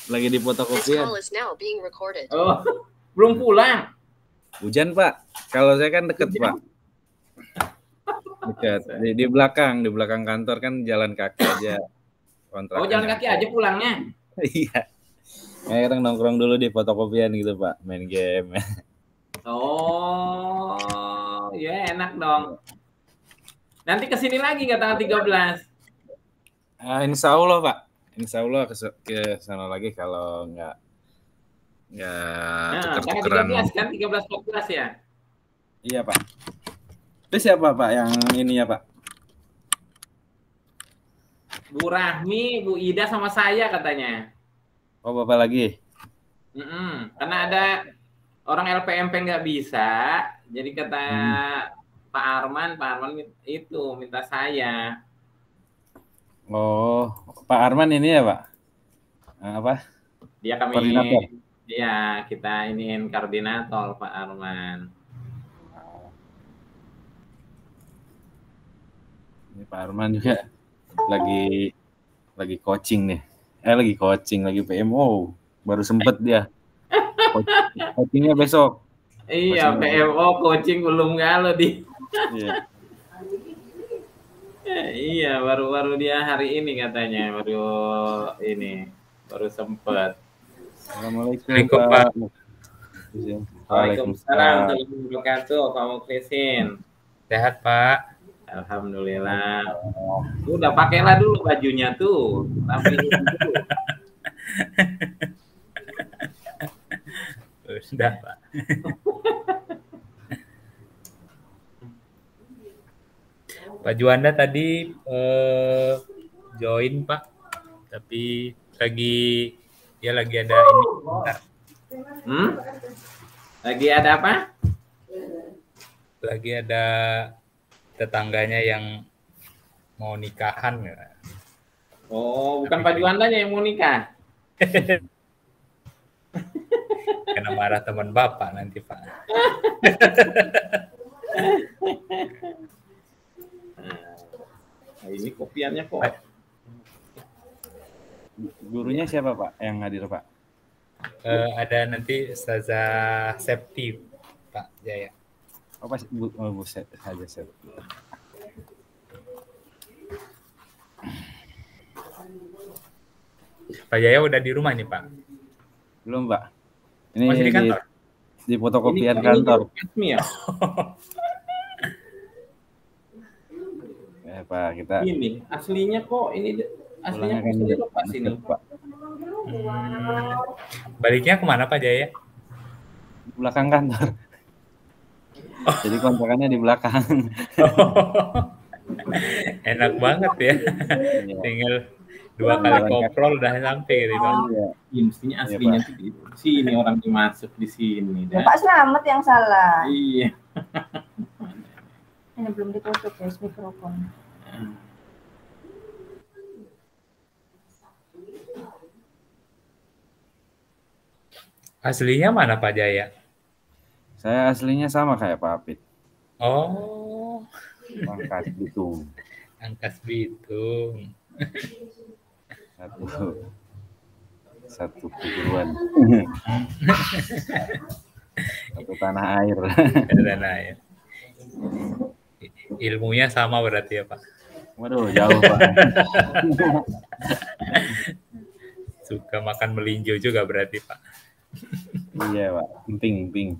Lagi di fotokopian. Oh, belum pulang. Hujan, Pak. Kalau saya kan deket, Pak. Dekat. Di belakang kantor kan jalan kaki aja. Oh, jalan kaki aja pulangnya. Iya. Kadang nongkrong dulu di fotokopian gitu, Pak. Main game. Oh, ya enak dong. Nanti kesini lagi nggak tanggal 13? Insya Allah, Pak. Insya Allah ke sana lagi kalau nggak tuker-tukeran. Tanggal 13 kan, 13-14 ya? Iya, Pak. Itu siapa, Pak, yang ini ya, Pak? Bu Rahmi, Bu Ida sama saya katanya. Oh, Bapak lagi? Karena ada orang LPMP nggak bisa, jadi kata Pak Arman itu minta saya. Oh, Pak Arman ini ya, Pak? Apa? Dia Koordinator. Iya, kita iniin koordinator Pak Arman. Ini Pak Arman juga lagi coaching nih. Lagi PMO. Baru sempet dia. Coachingnya besok. Iya, PMO coaching belum kalau di. Iya. Iya, baru dia hari ini katanya, baru sempat. Assalamualaikum, Pak. Waalaikumsalam warahmatullahi wabarakatuh, Pak Muklisin. Sehat, Pak. Alhamdulillah. Udah pakailah dulu bajunya tuh. Rapihin dulu. Sudah, Pak. Pak Juanda tadi join, Pak. Tapi dia lagi ada ini. Bentar. Lagi ada apa? Lagi ada tetangganya yang mau nikahan. Oh, bukan Pak Juandanya yang mau nikah. Kena marah teman Bapak nanti, Pak. Nah, ini kopiannya kok. Gurunya siapa, Pak, yang hadir, Pak? Ada nanti Ustazah Septi, Pak Jaya. Oh, Pak, Bu Septi. Pak Jaya udah di rumah nih, Pak? Belum, Pak. Ini masih di kantor? Di fotokopian kantor. Ya? Pak, kita ini aslinya kok aslinya kan lepas ini, Pak. Baliknya kemana, Pak Jaya? Di belakang kantor. Jadi kontrakannya di belakang. Enak banget ya. Tinggal 2 kali koprol udah sampai gitu. Iya, mestinya aslinya tuh di sini orang dimasuk di sini. Pak Slamet yang salah. Iya. Ini belum ditutup ya mikrofon. Aslinya mana, Pak Jaya? Saya aslinya sama kayak Pak Apit. Oh. Angkas Bitung. Satu keguruan. Satu tanah air. Ilmunya sama berarti ya, Pak? Waduh, jauh, Pak. Suka makan melinjo juga berarti, Pak? Iya, Pak. Emping.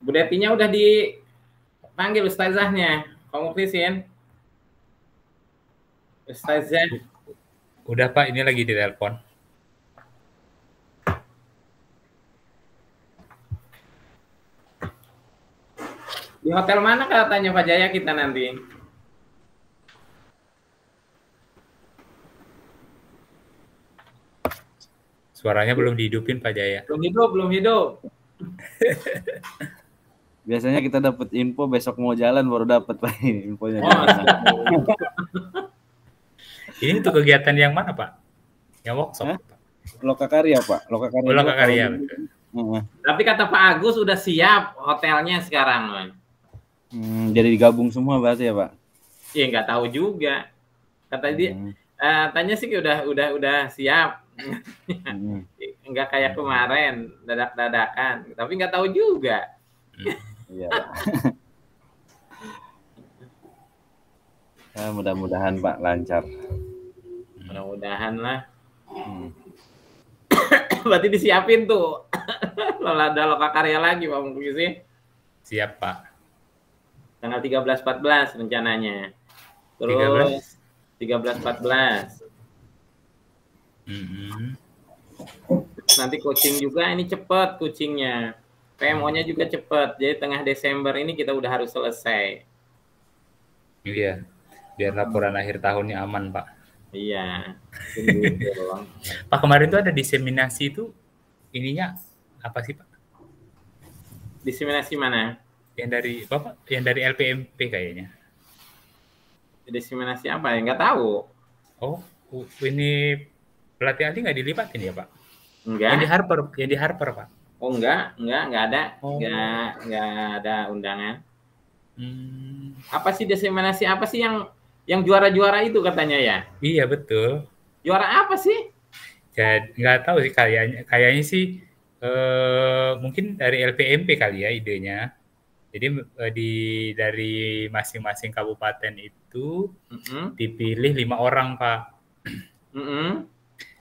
Bu Detinya udah di panggil ustazahnya. Kamu Krisin. Ustazah. Udah Pak, ini lagi di telepon. Di hotel mana katanya Pak Jaya kita nanti? Suaranya belum dihidupin Pak Jaya. Belum hidup. Biasanya kita dapat info besok mau jalan baru dapat Pak infonya. Oh, Ini tuh kegiatan yang mana Pak? Yang workshop? Hah? Lokakarya Pak. Lokakarya. Oh, Lokakarya, betul. Tapi kata Pak Agus udah siap hotelnya sekarang, Man. Jadi digabung semua berarti ya Pak? Iya nggak tahu juga. Kata dia, tanya sih udah siap. Nggak kayak kemarin dadak-dadakan. Tapi nggak tahu juga. Iya. Ya, mudah-mudahan Pak lancar. Mudah-mudahan lah. Berarti disiapin tuh. Kalau ada Lokakarya lagi Pak Muklis. Siap Pak. Tanggal 13-14 rencananya. Terus 13-14. Nanti coaching juga ini cepet coachingnya. PMO-nya juga cepet. Jadi tengah Desember ini kita udah harus selesai. Iya. Biar laporan akhir tahunnya aman Pak. Iya. Pak kemarin tuh ada diseminasi itu ininya apa sih Pak? Diseminasi mana? Yang dari Bapak, yang dari LPMP kayaknya. Diseminasi apa ya? Nggak tahu. Oh, ini pelatih ahli nggak dilibatin ya Pak? Enggak. Yang di Harper Pak. Oh enggak ada. Oh. Enggak ada undangan. Apa sih diseminasi apa sih yang juara-juara itu katanya ya? Iya betul. Juara apa sih? Jadi nggak tahu sih kayaknya sih mungkin dari LPMP kali ya idenya. Jadi dari masing-masing kabupaten itu dipilih 5 orang Pak.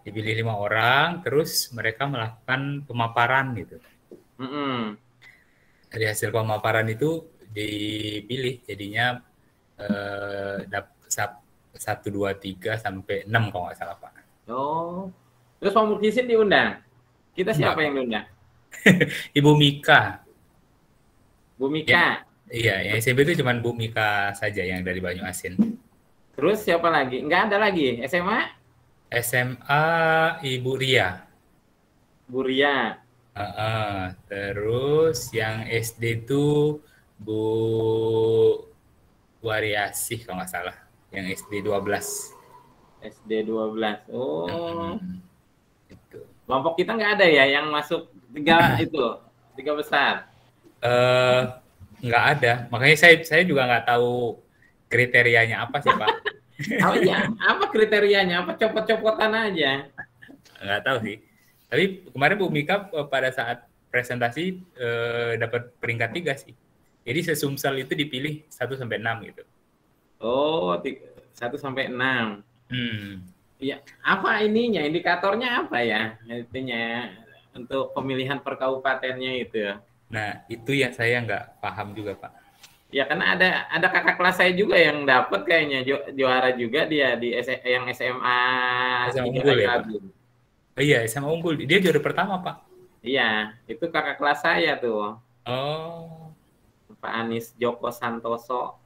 Dipilih 5 orang, terus mereka melakukan pemaparan gitu. Dari hasil pemaparan itu dipilih jadinya 1, 2, 3 sampai 6 kalau nggak salah Pak. Oh, terus Pak Muklisin diundang? Kita siapa yang diundang? Ibu Mika. Bu Mika. Iya, yang SMP itu cuma Bu Mika saja yang dari Banyuasin. Terus siapa lagi? Nggak ada lagi. SMA? SMA Ibu Ria. Bu Ria. Terus yang SD itu Bu Wariasih kalau nggak salah. Yang SD 12. SD 12. Oh. Itu. Kelompok kita nggak ada ya yang masuk 3 besar. Nggak ada. Makanya saya juga nggak tahu kriterianya apa sih Pak. Oh iya, apa kriterianya? Apa copot-copotan aja? Nggak tahu sih. Tapi kemarin Bu Mika pada saat presentasi dapat peringkat 3 sih. Jadi sesumsel itu dipilih 1 sampai 6 gitu. Oh, 1 sampai 6. Iya, apa ininya? Indikatornya apa ya? Intinya untuk pemilihan per kabupatennya itu. Nah, itu yang saya nggak paham juga, Pak. Ya, karena ada kakak kelas saya juga yang dapat kayaknya juara juga dia di yang SMA Unggul ya, Pak? Oh iya, SMA Unggul. Dia juara pertama, Pak. Iya, itu kakak kelas saya tuh. Oh. Pak Anies Joko Santoso.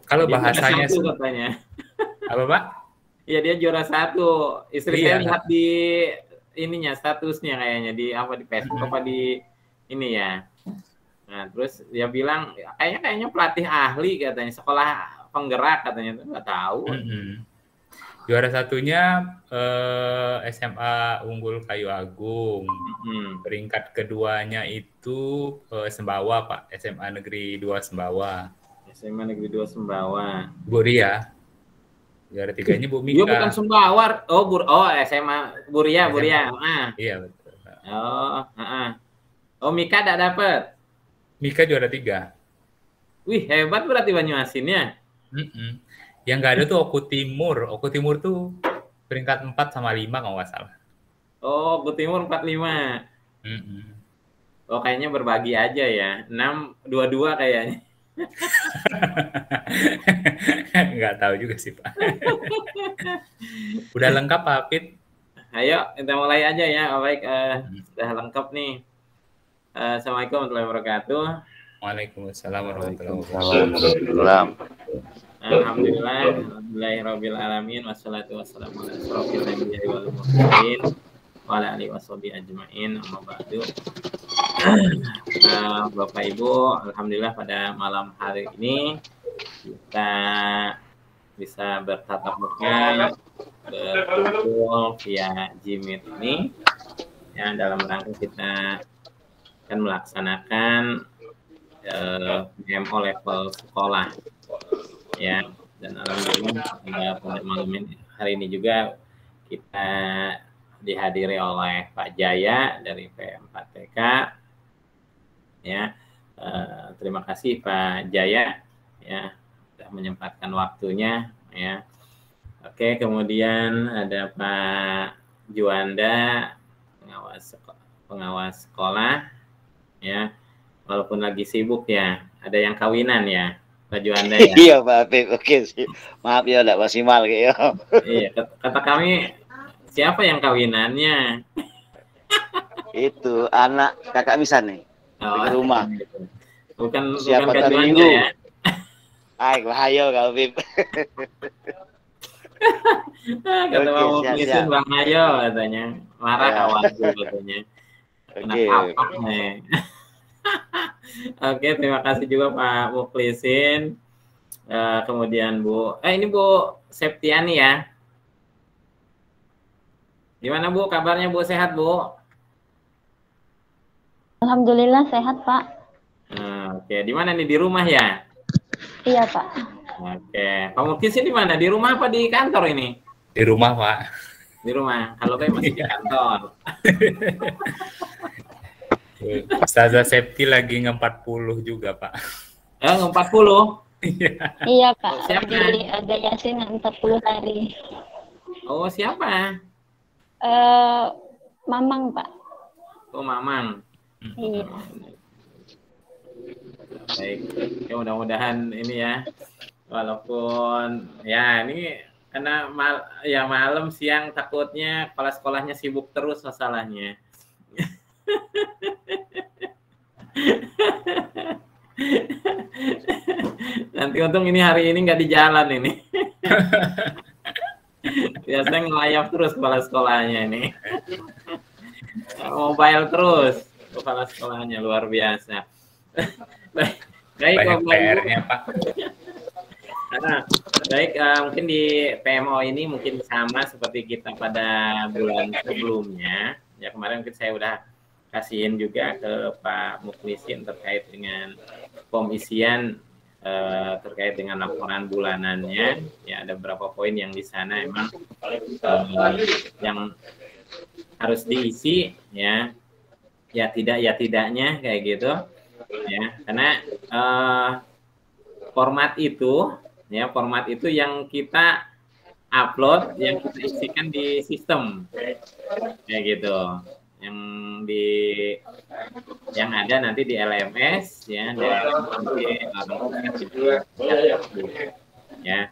Kalau bahasanya katanya. Apa, Pak? Iya, dia juara 1. Istri saya lihat di ininya statusnya kayaknya di Facebook apa di ini ya. Nah, terus dia bilang kayaknya pelatih ahli katanya, sekolah penggerak katanya, nggak tahu. Juara satunya SMA Unggul Kayu Agung. Peringkat keduanya itu Sembawa, Pak. SMA Negeri 2 Sembawa. SMA Negeri 2 Sembawa. Bu Ria. Juara 3-nya Bu Mika. Dia bukan Sembawa. SMA Bu Ria. Iya, betul. Oh, Mika enggak dapat. Mika juara 3. Wih, hebat berarti Banyuasinnya. Yang nggak ada tuh Oku Timur. Oku Timur tuh peringkat 4 sama 5 kalau nggak salah. Oh, Oku Timur 45. Oh, kayaknya berbagi aja ya. 6, 22 kayaknya. Nggak tahu juga sih, Pak. Udah lengkap, Pak Hafid? Ayo, kita mulai aja ya. Baik, sudah lengkap nih. Assalamualaikum warahmatullahi wabarakatuh. Waalaikumsalam warahmatullahi wabarakatuh. Waalaikumsalam. Alhamdulillahirabbil alamin wassalatu wassalamu ala asyrofil anbiya'i wal mursalin wa ala alihi washabihi ajmain. Amma ba'du. Bapak Ibu, alhamdulillah pada malam hari ini kita bisa bertatap muka berkumpul via Gmeet ini ya, dalam rangka kita akan melaksanakan BMO level sekolah ya, dan alhamdulillah pada malam ini hari ini juga kita dihadiri oleh Pak Jaya dari PM4TK ya. Terima kasih Pak Jaya ya sudah menyempatkan waktunya ya. Oke, kemudian ada Pak Juanda pengawas sekolah ya, walaupun lagi sibuk ya, ada yang kawinan ya Pak Juanda ya. Iya Pak Habib, oke sih. Maaf ya enggak maksimal kayak. Iya, kata kami siapa yang kawinannya? Itu anak kakak Misan nih. Oh, di rumah. Bukan Siapa Kak tadi Juanda minggu? ya. Ay, bahaya Kak Habib. Kata Oke, Bang siap, Muklisin siap. Bang Ayo katanya. Marah Ya. kawanku katanya. Kena Oke. kapak nih. Oke, terima kasih juga Pak Muklisin. Kemudian Bu, ini Bu Septiani ya. Gimana Bu, kabarnya Bu, sehat Bu? Alhamdulillah sehat, Pak. Oke, di mana nih, di rumah ya? Iya, Pak. Oke, Pak Muklisin di mana? Di rumah apa di kantor ini? Di rumah, Pak. Di rumah. Kalau kayak masih di kantor. Ustazah Septi lagi nge-40 juga, Pak. 40? Iya, Pak. Siapa? Lagi ada Yasin 40 hari. Oh, siapa? Mamang, Pak. Oh, Mamang. Iya. Baik. Ya, mudah-mudahan ini ya. Walaupun ya ini karena malam siang takutnya kepala sekolahnya sibuk terus masalahnya. Nanti untung ini hari ini nggak di jalan ini. Biasanya ngelayap terus kepala sekolahnya ini. Mobile terus kepala sekolahnya, luar biasa. Baik, Banyak PR-nya, Pak. Baik, mungkin di PMO ini mungkin sama seperti kita pada bulan sebelumnya. Ya, kemarin saya udah kasihin juga ke Pak Muklisin terkait dengan pengisian terkait dengan laporan bulanannya. Ya, ada beberapa poin yang di sana emang yang harus diisi ya. Ya tidak, ya tidaknya kayak gitu. Ya, karena format itu yang kita upload, yang kita isikan di sistem kayak gitu, yang ada nanti di LMS ya, ya.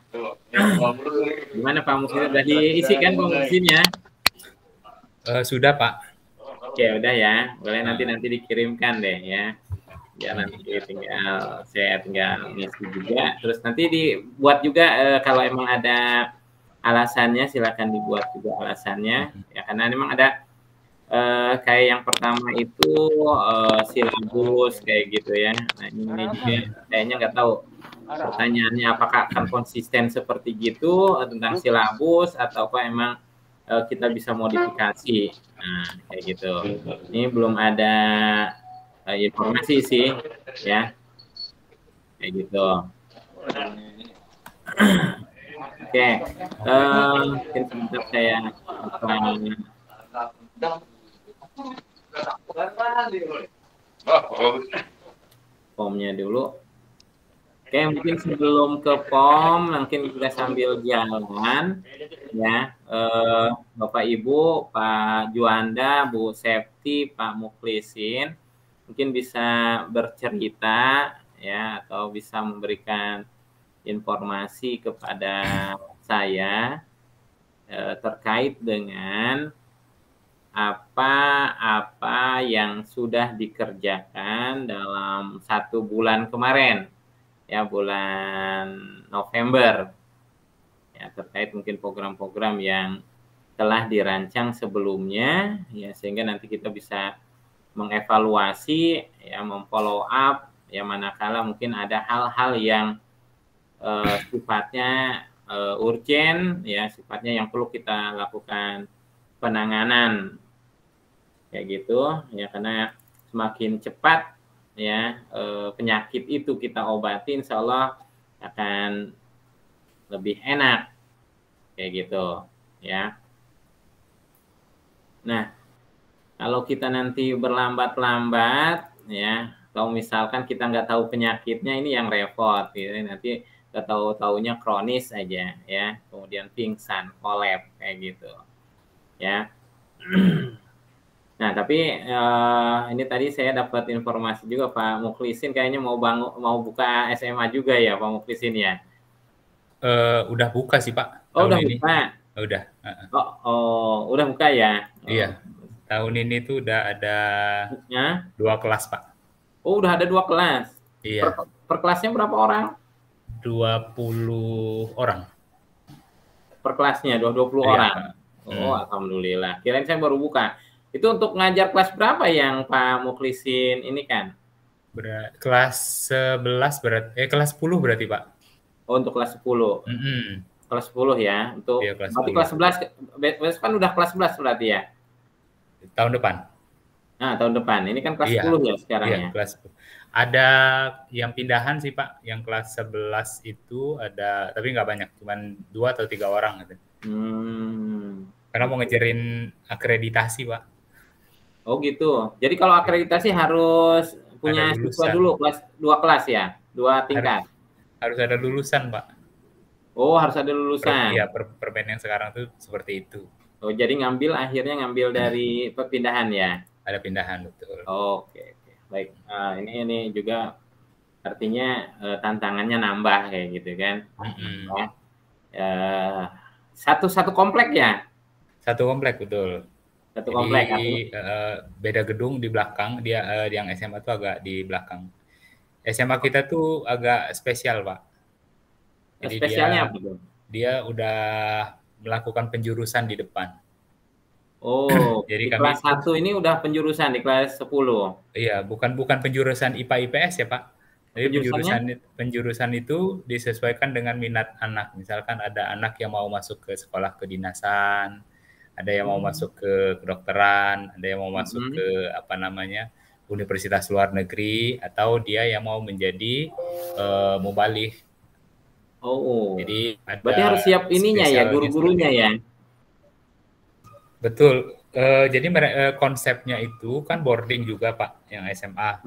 Gimana Pak Muklisin, sudah diisikan Pak Muklisin ya? Sudah, Pak. Oke, udah ya, boleh nanti dikirimkan deh ya. Ya, nanti saya tinggal ngisi juga, terus nanti dibuat juga kalau emang ada alasannya silakan dibuat juga alasannya ya, karena memang ada kayak yang pertama itu silabus kayak gitu ya. Nah, ini juga kayaknya nggak tahu pertanyaannya apakah akan konsisten seperti gitu tentang silabus atau apa emang kita bisa modifikasi. Nah, kayak gitu. Ini belum ada informasi sih ya, kayak gitu. Oke, mungkin sebentar saya formnya dulu. Oke, mungkin sebelum ke form mungkin kita sambil jalan ya, Bapak Ibu, Pak Juanda, Bu Septi, Pak Muklisin. mungkin bisa bercerita ya atau bisa memberikan informasi kepada saya terkait dengan apa yang sudah dikerjakan dalam 1 bulan kemarin, ya bulan November, ya terkait mungkin program-program yang telah dirancang sebelumnya, ya sehingga nanti kita bisa mengevaluasi, ya memfollow up, ya manakala mungkin ada hal-hal yang sifatnya urgent, ya sifatnya yang perlu kita lakukan penanganan kayak gitu, ya karena semakin cepat ya penyakit itu kita obati, insya Allah akan lebih enak kayak gitu ya. Nah, kalau kita nanti berlambat-lambat ya, kalau misalkan kita nggak tahu penyakitnya, ini yang repot gitu. Nanti tahu-taunya kronis aja ya, kemudian pingsan, kolap kayak gitu ya. Nah, tapi ini tadi saya dapat informasi juga Pak Mukhlisin kayaknya mau buka SMA juga ya Pak Mukhlisin ya. Udah buka sih Pak. Oh, udah ini. buka. Udah. Udah buka ya. Iya. Tahun ini tuh udah ada 2 kelas Pak. Oh, udah ada 2 kelas. Iya. Per kelasnya berapa orang? 20 orang. Per kelasnya 20 orang. Oh, alhamdulillah. Kirain saya baru buka. Itu untuk ngajar kelas berapa yang Pak Mukhlisin ini kan? Kelas 11 kelas 10 berarti Pak. Oh, untuk kelas 10. Kelas 10 ya. Untuk iya, kelas berarti 10. Kelas 11 kan udah kelas 11 berarti ya? Tahun depan. Nah, tahun depan. Ini kan kelas 10 ya sekarang ya? Kelas 10. Ada yang pindahan sih Pak, yang kelas 11 itu ada, tapi nggak banyak, cuman 2 atau 3 orang gitu. Karena mau ngejarin akreditasi Pak. Oh gitu. Jadi kalau akreditasi harus punya siswa dulu kelas 2 kelas ya, 2 tingkat. Harus ada lulusan Pak. Oh, harus ada lulusan. Iya, permen yang sekarang tuh seperti itu. Oh, jadi akhirnya ngambil dari perpindahan ya? Ada pindahan, betul. Oke. Baik. Ini juga artinya tantangannya nambah kayak gitu kan? Satu komplek ya? Satu komplek, betul. Satu komplek. Jadi beda gedung di belakang, dia yang SMA tuh agak di belakang. SMA kita tuh agak spesial Pak. Jadi spesialnya apa tuh? Dia udah melakukan penjurusan di depan. Oh, jadi di kelas 1 ini udah penjurusan di kelas 10. Iya, bukan penjurusan IPA IPS ya Pak. Jadi penjurusan itu disesuaikan dengan minat anak. Misalkan ada anak yang mau masuk ke sekolah kedinasan, ada yang mau masuk ke kedokteran, ada yang mau masuk ke universitas luar negeri, atau dia yang mau menjadi muballigh. Oh, jadi berarti harus siap ininya ya, guru-gurunya ya. Betul. Jadi konsepnya itu kan boarding juga Pak, yang SMA.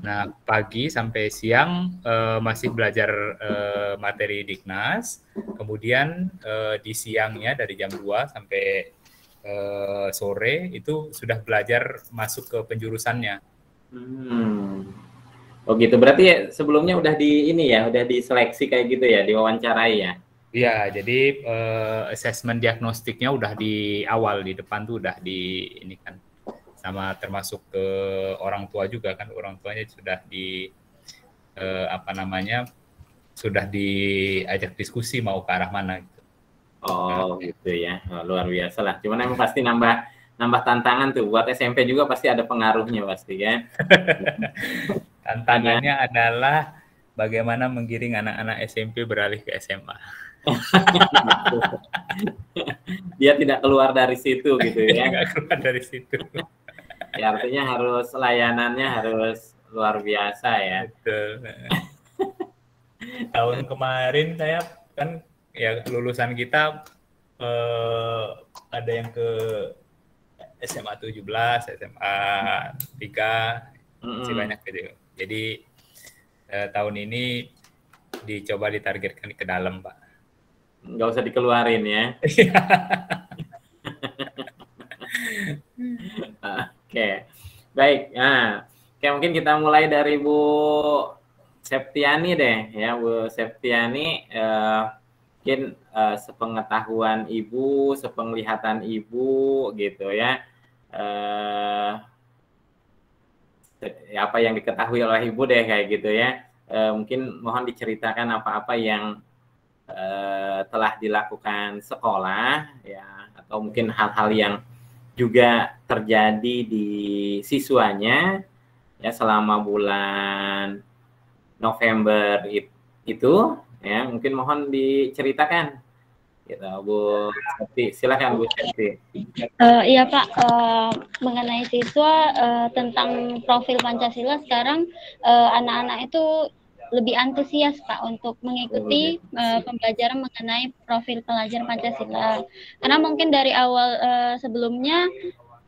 Nah, pagi sampai siang masih belajar materi Diknas, kemudian di siangnya dari jam 2 sampai sore itu sudah belajar masuk ke penjurusannya. Oh gitu, berarti sebelumnya udah udah diseleksi kayak gitu ya, diwawancarai ya? Iya, jadi asesmen diagnostiknya udah di awal, di depan tuh udah ini kan, sama termasuk ke orang tua juga kan, orang tuanya sudah sudah diajak diskusi mau ke arah mana gitu. Oh gitu ya, luar biasa lah. Cuman emang pasti nambah tantangan tuh, buat SMP juga pasti ada pengaruhnya pasti kan. Tantangannya adalah bagaimana menggiring anak-anak SMP beralih ke SMA. Dia tidak keluar dari situ gitu ya. Tidak keluar dari situ. Ya, artinya layanannya harus luar biasa ya. Betul. Tahun kemarin saya kan ya lulusan kita ada yang ke SMA 17, SMA 3, masih banyak gitu. Jadi tahun ini dicoba ditargetkan ke dalam Pak. Nggak usah dikeluarin ya. Oke. Baik. Nah, Oke, mungkin kita mulai dari Bu Septiani deh, ya Bu Septiani. Mungkin sepengetahuan Ibu, sepenglihatan Ibu, gitu ya. Apa yang diketahui oleh Ibu deh kayak gitu ya. Mungkin mohon diceritakan apa-apa yang telah dilakukan sekolah ya, atau mungkin hal-hal yang juga terjadi di siswanya ya selama bulan November itu ya, mungkin mohon diceritakan gitu Bu Septi. Silakan Bu Septi. Iya Pak, mengenai siswa tentang profil Pancasila sekarang anak-anak itu lebih antusias Pak untuk mengikuti pembelajaran mengenai profil pelajar Pancasila. Karena mungkin dari awal sebelumnya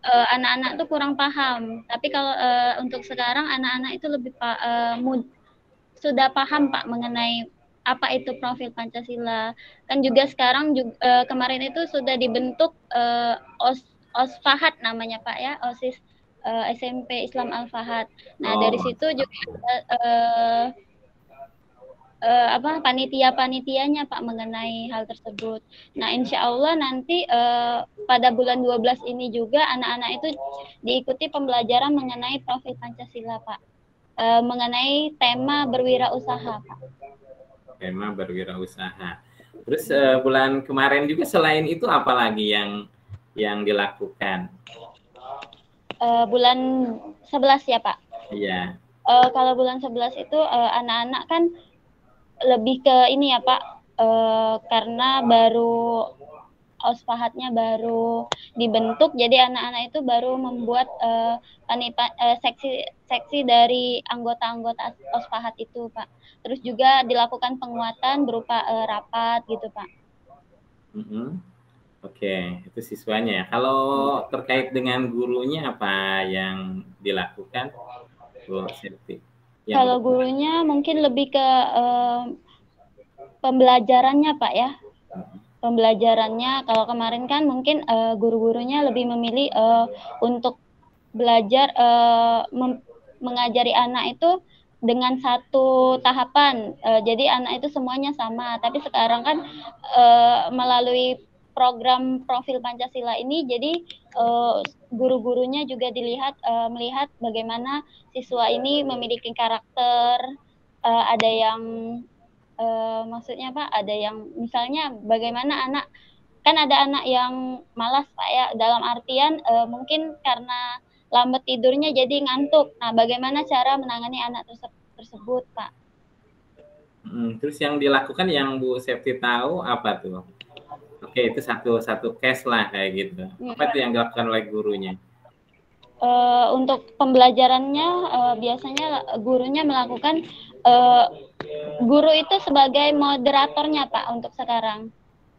anak-anak tuh kurang paham. Tapi kalau untuk sekarang anak-anak itu lebih sudah paham Pak mengenai apa itu profil Pancasila. Kan juga sekarang juga, kemarin itu sudah dibentuk OSFAHAT namanya Pak ya, OSIS SMP Islam Al-Fahad. Nah, dari situ juga panitia-panitianya Pak mengenai hal tersebut. Nah, insya Allah nanti pada bulan 12 ini juga anak-anak itu diikuti pembelajaran mengenai profil Pancasila Pak. Mengenai tema berwirausaha Pak. Tema berwirausaha. Terus bulan kemarin juga selain itu apa lagi yang dilakukan? Bulan 11 ya Pak? Iya. Kalau bulan 11 itu anak-anak kan lebih ke ini ya Pak, karena baru OSFAHAT-nya baru dibentuk, jadi anak-anak itu baru membuat seksi dari anggota-anggota OSFAHAT itu Pak. Terus juga dilakukan penguatan berupa rapat gitu Pak. Oke, itu siswanya. Kalau terkait dengan gurunya apa yang dilakukan, Bu Septi? Kalau gurunya mungkin lebih ke pembelajarannya Pak ya. Pembelajarannya, kalau kemarin kan mungkin guru-gurunya lebih memilih untuk belajar mengajari anak itu dengan satu tahapan. Jadi anak itu semuanya sama. Tapi sekarang kan melalui program profil Pancasila ini, jadi guru-gurunya juga melihat bagaimana siswa ini memiliki karakter. Ada yang maksudnya Pak, ada yang misalnya bagaimana anak, kan ada anak yang malas Pak ya, dalam artian mungkin karena lambat tidurnya jadi ngantuk. Nah, bagaimana cara menangani anak tersebut Pak? Terus yang dilakukan yang Bu Septi tahu apa tuh? Oke, itu satu case lah kayak gitu. Apa itu yang dilakukan oleh gurunya? Untuk pembelajarannya biasanya gurunya melakukan guru itu sebagai moderatornya Pak untuk sekarang.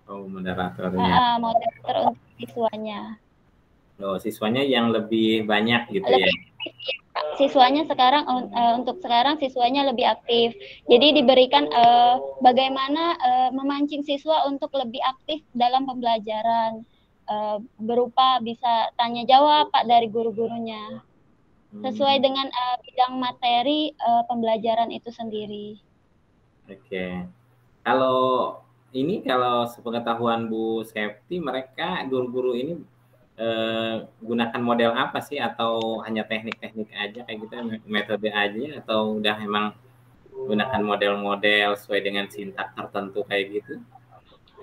Oh, moderatornya. Moderator untuk siswanya. Oh, siswanya yang lebih banyak gitu ya? Siswanya sekarang untuk sekarang siswanya lebih aktif. Jadi diberikan bagaimana memancing siswa untuk lebih aktif dalam pembelajaran. Berupa bisa tanya jawab Pak dari guru-gurunya. Sesuai dengan bidang materi pembelajaran itu sendiri. Oke. Kalau sepengetahuan Bu Septi, mereka guru-guru ini gunakan model apa sih, atau hanya teknik-teknik aja kayak gitu, metode aja, atau udah emang gunakan model-model sesuai dengan sintak tertentu kayak gitu?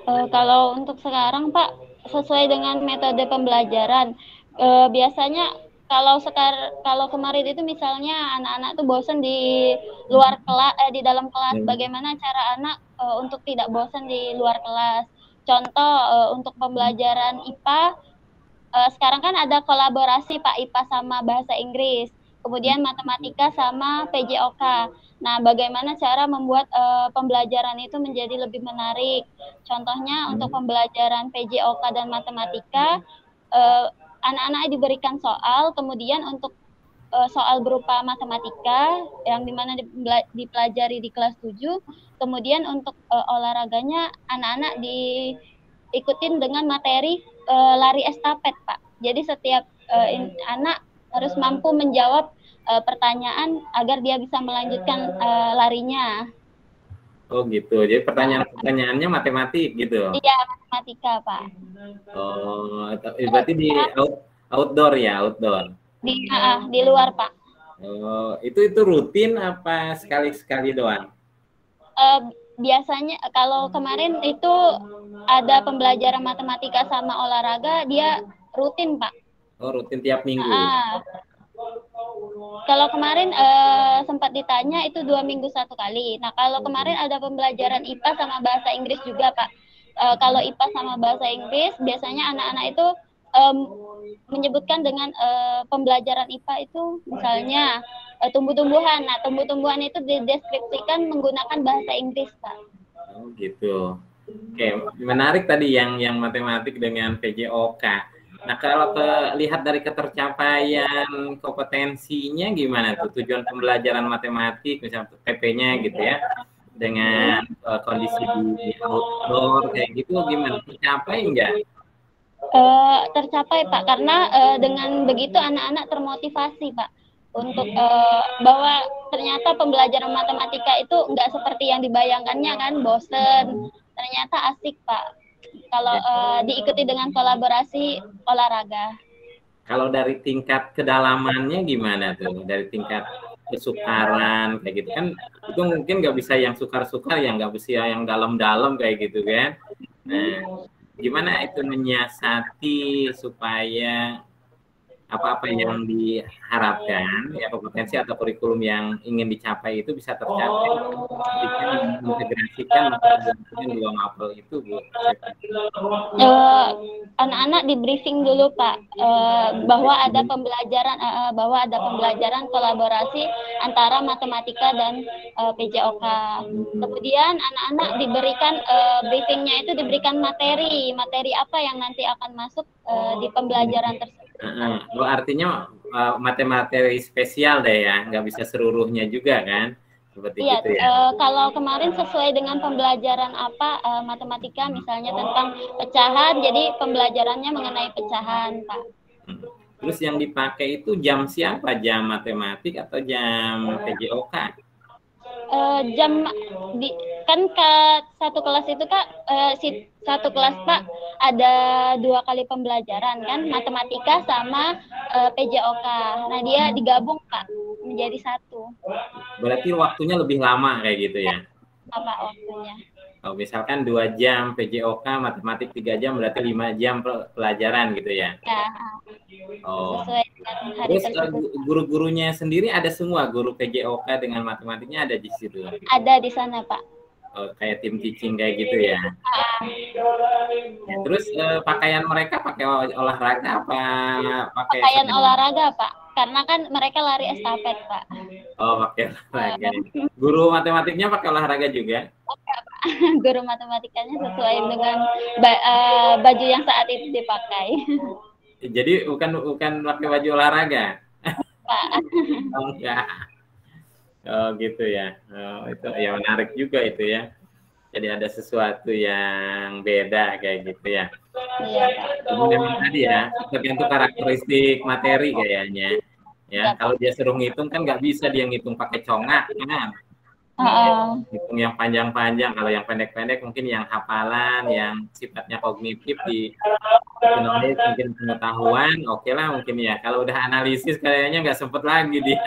Kalau untuk sekarang Pak, sesuai dengan metode pembelajaran. Biasanya kalau kemarin itu misalnya anak-anak tuh bosan di luar kelas, di dalam kelas, bagaimana cara anak untuk tidak bosan di luar kelas? Contoh untuk pembelajaran IPA, sekarang kan ada kolaborasi Pak, IPA sama bahasa Inggris, kemudian matematika sama PJOK. Nah, bagaimana cara membuat pembelajaran itu menjadi lebih menarik? Contohnya untuk pembelajaran PJOK dan matematika, anak-anak diberikan soal, kemudian untuk soal berupa matematika yang dimana dipelajari di kelas 7, kemudian untuk olahraganya anak-anak diikutin dengan materi lari estafet Pak. Jadi setiap anak harus mampu menjawab pertanyaan agar dia bisa melanjutkan larinya. Oh gitu. Jadi pertanyaan-pertanyaannya matematik gitu. Iya, matematika, Pak. Oh, berarti di outdoor ya, outdoor. Di luar, Pak. Oh, itu rutin apa sekali-sekali doang? Biasanya kalau kemarin itu ada pembelajaran matematika sama olahraga, dia rutin, Pak. Oh, rutin tiap minggu. Kalau kemarin sempat ditanya itu 2 minggu 1 kali. Nah, kalau kemarin ada pembelajaran IPA sama bahasa Inggris juga, Pak. Kalau IPA sama bahasa Inggris, biasanya anak-anak itu menyebutkan dengan pembelajaran IPA itu misalnya tumbuh-tumbuhan. Nah, tumbuh-tumbuhan itu dideskripsikan menggunakan bahasa Inggris, Pak. Oh, gitu. Oke, menarik tadi yang matematik dengan PJOK. Nah, kalau lihat dari ketercapaian kompetensinya gimana tuh? Tujuan pembelajaran matematik, misalnya PP-nya gitu ya, dengan kondisi di outdoor kayak gitu, gimana? Tercapai nggak? Tercapai, Pak, karena dengan begitu anak-anak termotivasi, Pak, untuk bahwa ternyata pembelajaran matematika itu nggak seperti yang dibayangkannya kan, bosen. Ternyata asik, Pak, kalau diikuti dengan kolaborasi olahraga. Kalau dari tingkat kedalamannya gimana tuh? Dari tingkat kesukaran kayak gitu kan, itu mungkin nggak bisa yang sukar-sukar, yang nggak bisa yang dalam-dalam kayak gitu kan. Nah, gimana itu menyiasati supaya apa-apa yang diharapkan ya, kompetensi atau kurikulum yang ingin dicapai itu bisa tercapai ketika mengintegrasikan dua mapel itu, Bu? Anak-anak di briefing dulu, Pak, bahwa ada pembelajaran kolaborasi antara matematika dan PJOK. Kemudian anak-anak diberikan briefingnya itu diberikan materi apa yang nanti akan masuk di pembelajaran tersebut. Oh, artinya materi spesial deh ya, nggak bisa seluruhnya juga kan? Seperti iya, gitu ya. Kalau kemarin sesuai dengan pembelajaran apa matematika misalnya tentang pecahan, jadi pembelajarannya mengenai pecahan, Pak. Terus yang dipakai itu jam siapa? Jam matematik atau jam PJOK? Jam kan satu kelas itu, Kak, satu kelas, Pak, ada 2 kali pembelajaran kan, matematika sama PJOK. Nah, dia digabung, Pak, menjadi 1. Berarti waktunya lebih lama kayak gitu ya? Pak, waktunya. Oh, misalkan 2 jam PJOK, matematik 3 jam, berarti 5 jam pelajaran gitu ya? Ya. Oh. Sesuai dengan hari tersebut. Guru-gurunya sendiri ada semua, guru PJOK dengan matematiknya ada di situ? Ada di sana, Pak. Oh, kayak tim teaching kayak gitu ya? Ya, terus pakaian mereka pakai olahraga apa? Pakaian olahraga, Pak. Karena kan mereka lari estafet, Pak. Oh, pakai olahraga. Guru matematiknya pakai olahraga juga? Oke, Pak. Guru matematikanya sesuai dengan baju yang saat itu dipakai. Jadi bukan pakai baju olahraga? Pak. Oh, enggak. Oh, gitu ya. Oh, itu ya menarik juga itu ya. Jadi ada sesuatu yang beda kayak gitu ya. Iya, Pak. Jadi memang tadi ya, tergantung karakteristik materi kayaknya. Ya, kalau dia suruh ngitung kan nggak bisa dia ngitung pakai congak kan. Hitung yang panjang-panjang, kalau yang pendek-pendek mungkin yang hafalan, yang sifatnya kognitif di knowledge, mungkin pengetahuan, oke lah mungkin ya. Kalau udah analisis kayaknya nggak sempet lagi dia.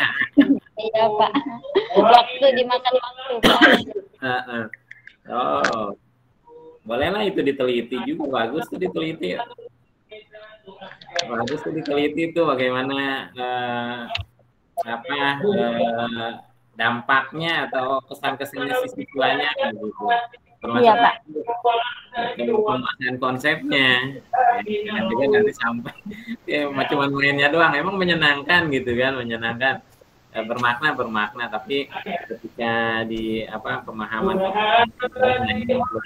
Iya, Pak. Waktu dimakan waktu, Pak. Oh, bolehlah itu diteliti juga, bagus tuh diteliti. Bagus tuh diteliti tuh bagaimana dampaknya atau kesan-kesannya siswanya gitu. Termasuk iya, Pak. pemahaman konsepnya. Nanti sampai cuma mainnya doang, emang menyenangkan gitu kan, menyenangkan. Bermakna tapi ketika di pemahaman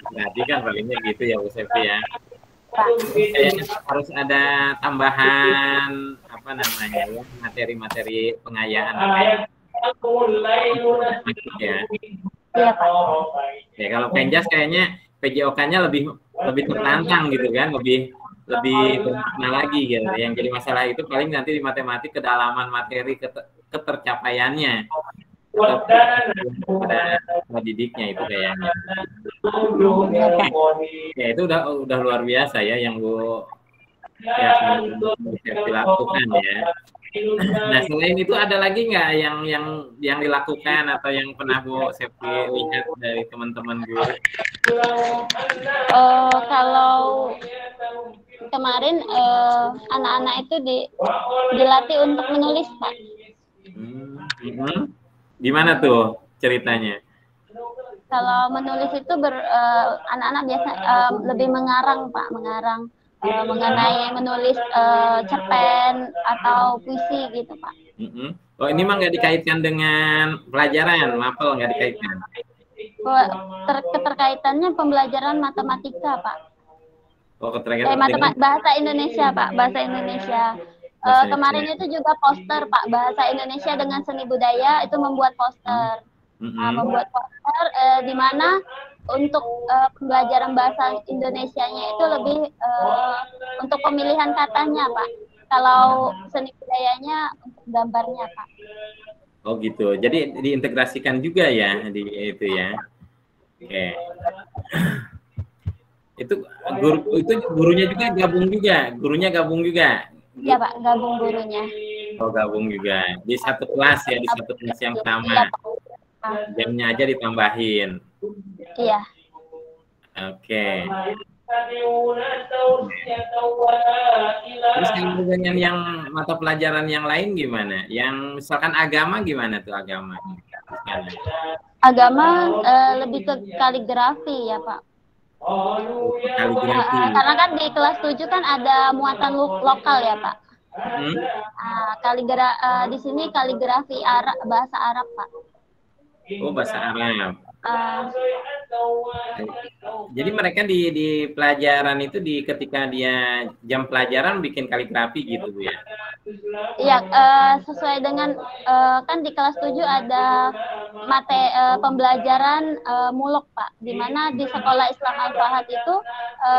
tadi kan palingnya gitu ya Bu Septi ya. Kayaknya harus ada tambahan materi-materi pengayaan ya. Iya, Pak. Ya kalau Penjas kayaknya PJOK-nya lebih tertantang gitu kan, lebih bermakna lagi gitu. Yang jadi masalah itu paling nanti di matematik kedalaman materi ketercapaiannya pada didiknya itu kayaknya. Ya itu udah luar biasa ya yang Bu ya dilakukan ya. Nah selain itu ada lagi nggak yang dilakukan atau yang pernah Bu Septi lihat dari teman-teman guru? Kalau kemarin anak-anak itu dilatih untuk menulis, Pak. Gimana tuh ceritanya? Kalau menulis itu anak-anak biasa lebih mengarang, Pak, mengenai menulis cerpen atau puisi gitu, Pak. Oh ini mah nggak dikaitkan dengan pelajaran, mapel nggak dikaitkan? Keterkaitannya pembelajaran matematika, Pak. Oh keterkaitan bahasa Indonesia, Pak, bahasa Indonesia. Kemarin itu juga poster, Pak, bahasa Indonesia dengan seni budaya itu membuat poster. Membuat poster di mana untuk pembelajaran bahasa Indonesianya itu lebih untuk pemilihan katanya, Pak. Kalau seni budayanya untuk gambarnya, Pak. Oh gitu. Jadi diintegrasikan juga ya di itu ya. Oke. Itu gurunya juga gabung juga. Gurunya gabung juga. Iya, Pak, gabung gurunya. Oh, gabung juga. Di satu kelas ya, di satu kelas yang sama. Jamnya aja ditambahin. Iya. Oke. Terus dengan yang mata pelajaran yang lain gimana? Yang misalkan agama gimana tuh agama? Agama lebih ke kaligrafi ya, Pak. Kaligrafi. Karena kan di kelas 7 kan ada muatan lokal ya, Pak. Di sini kaligrafi bahasa Arab, Pak. Oh, bahasa Arab. Jadi mereka di pelajaran itu ketika dia jam pelajaran bikin kaligrafi gitu Bu ya? Iya, sesuai dengan kan di kelas 7 ada pembelajaran mulok, Pak. Di mana di Sekolah Islam Al-Fahad itu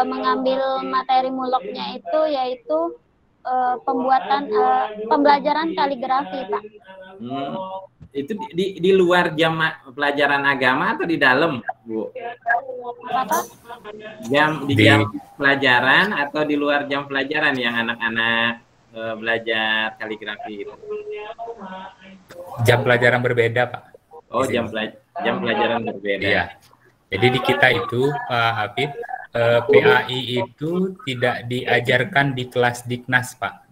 mengambil materi muloknya itu yaitu pembelajaran kaligrafi, Pak. Itu di luar jam pelajaran agama atau di dalam, Bu? Apa? Jam pelajaran atau di luar jam pelajaran yang anak-anak belajar kaligrafi itu? Jam pelajaran berbeda, Pak. Oh, jam pelajaran berbeda. Iya. Jadi di kita itu, Pak Hafid, PAI itu tidak diajarkan di kelas Diknas, Pak.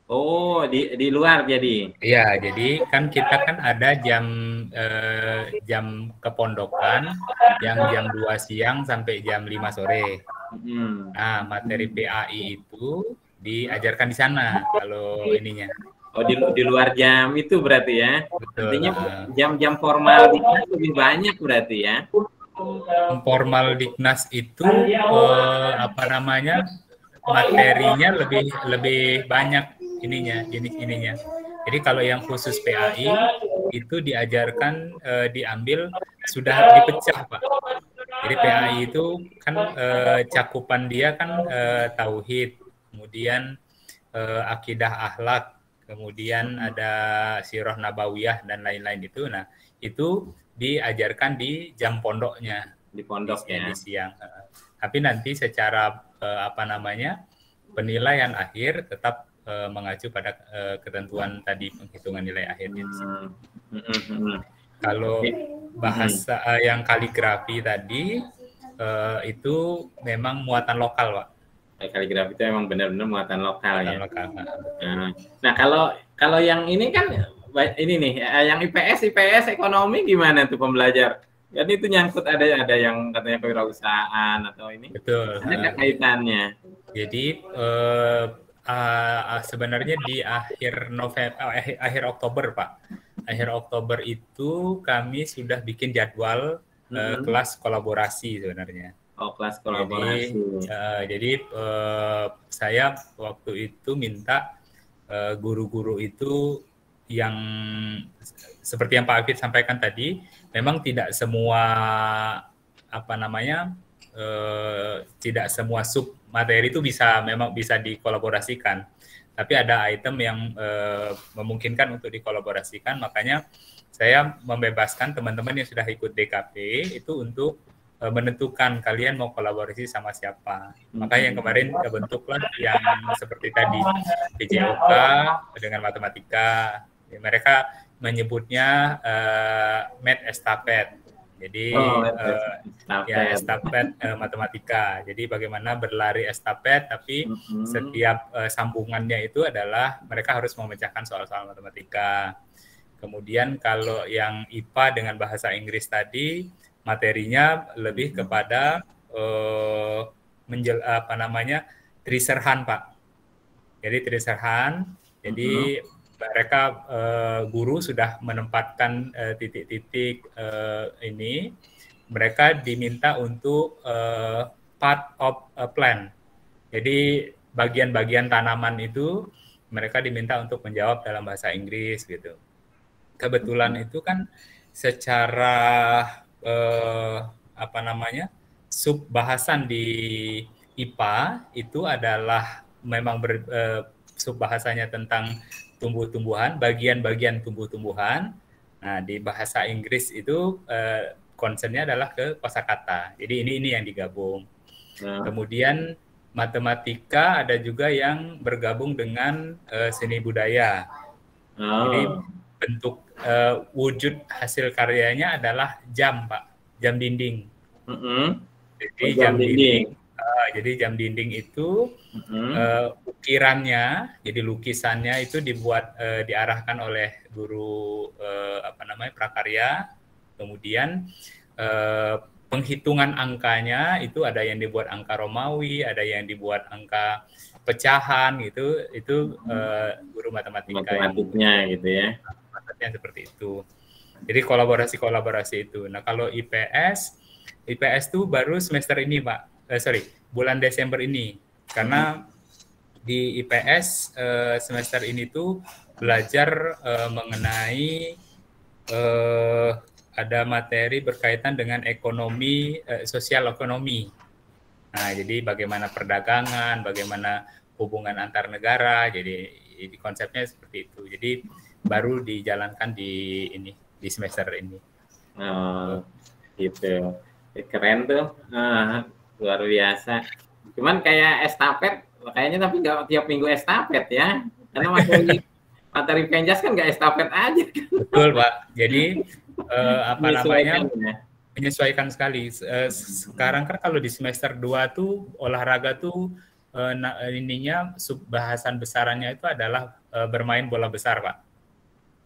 Oh, di luar jadi? Iya, jadi kan kita kan ada jam kepondokan yang jam 2 siang sampai jam 5 sore. Nah, materi PAI itu diajarkan di sana kalau ininya. Oh, di luar jam itu berarti ya? Betul. Artinya jam-jam formal lebih banyak berarti ya? Formal Diknas itu materinya lebih banyak ininya. Jadi kalau yang khusus PAI itu diajarkan diambil sudah dipecah, Pak. Jadi PAI itu kan cakupan dia kan tauhid, kemudian akidah akhlak, kemudian ada sirah nabawiyah dan lain-lain itu. Nah, itu diajarkan di jam pondoknya, di pondoknya di siang. Tapi nanti secara penilaian akhir tetap mengacu pada ketentuan tadi penghitungan nilai akhirnya di sini. Kalau bahasa yang kaligrafi tadi itu memang muatan lokal, Pak. Kaligrafi itu memang benar-benar muatan lokal ya. Lokal. Nah, kalau yang ini kan ini nih, yang IPS ekonomi gimana tuh pembelajar? Jadi itu nyangkut ada yang katanya kewirausahaan atau ini. Betul. Ada kaitannya. Jadi sebenarnya di akhir Oktober, Pak. Akhir Oktober itu kami sudah bikin jadwal kelas kolaborasi sebenarnya. Oh, kelas kolaborasi. Jadi saya waktu itu minta guru-guru itu yang seperti yang Pak Hafid sampaikan tadi, memang tidak semua tidak semua sub materi itu memang bisa dikolaborasikan. Tapi ada item yang memungkinkan untuk dikolaborasikan, makanya saya membebaskan teman-teman yang sudah ikut DKP itu untuk menentukan kalian mau kolaborasi sama siapa. Makanya yang kemarin bentuklah yang seperti tadi, PJOK dengan matematika. Ya, mereka menyebutnya Math Estafet. Jadi ya estafet matematika. Jadi bagaimana berlari estafet, tapi setiap sambungannya itu adalah mereka harus memecahkan soal-soal matematika. Kemudian kalau yang IPA dengan bahasa Inggris tadi, materinya lebih kepada triserhan, Pak. Jadi triserhan. Jadi mereka guru sudah menempatkan titik-titik ini. Mereka diminta untuk part of a plan. Jadi bagian-bagian tanaman itu mereka diminta untuk menjawab dalam bahasa Inggris gitu. Kebetulan itu kan secara sub bahasan di IPA itu adalah memang sub bahasanya tentang tumbuh-tumbuhan, bagian-bagian tumbuh-tumbuhan. Nah, di bahasa Inggris itu concernnya adalah ke kosakata. Jadi ini yang digabung. Kemudian matematika ada juga yang bergabung dengan seni budaya. Jadi bentuk wujud hasil karyanya adalah jam, Pak, jam dinding. Jadi jam dinding. Jadi jam dinding itu ukirannya, jadi lukisannya itu diarahkan oleh guru prakarya. Kemudian penghitungan angkanya itu ada yang dibuat angka Romawi, ada yang dibuat angka pecahan gitu. Itu guru matematikanya gitu ya. Matematikanya seperti itu. Jadi kolaborasi itu. Nah, kalau IPS tuh baru semester ini, Pak. Bulan Desember ini. Karena di IPS semester ini tuh belajar mengenai ada materi berkaitan dengan ekonomi, sosial ekonomi. Nah, jadi bagaimana perdagangan, bagaimana hubungan antar negara. Jadi konsepnya seperti itu. Jadi baru dijalankan di semester ini. Gitu. Keren tuh. Luar biasa. Cuman kayak estafet, kayaknya tapi nggak tiap minggu estafet ya. Karena materi penjas kan nggak estafet aja. Betul, Pak. Jadi menyesuaikan sekali. Sekarang kan kalau di semester 2 tuh olahraga tuh bahasan besarannya itu adalah bermain bola besar, Pak.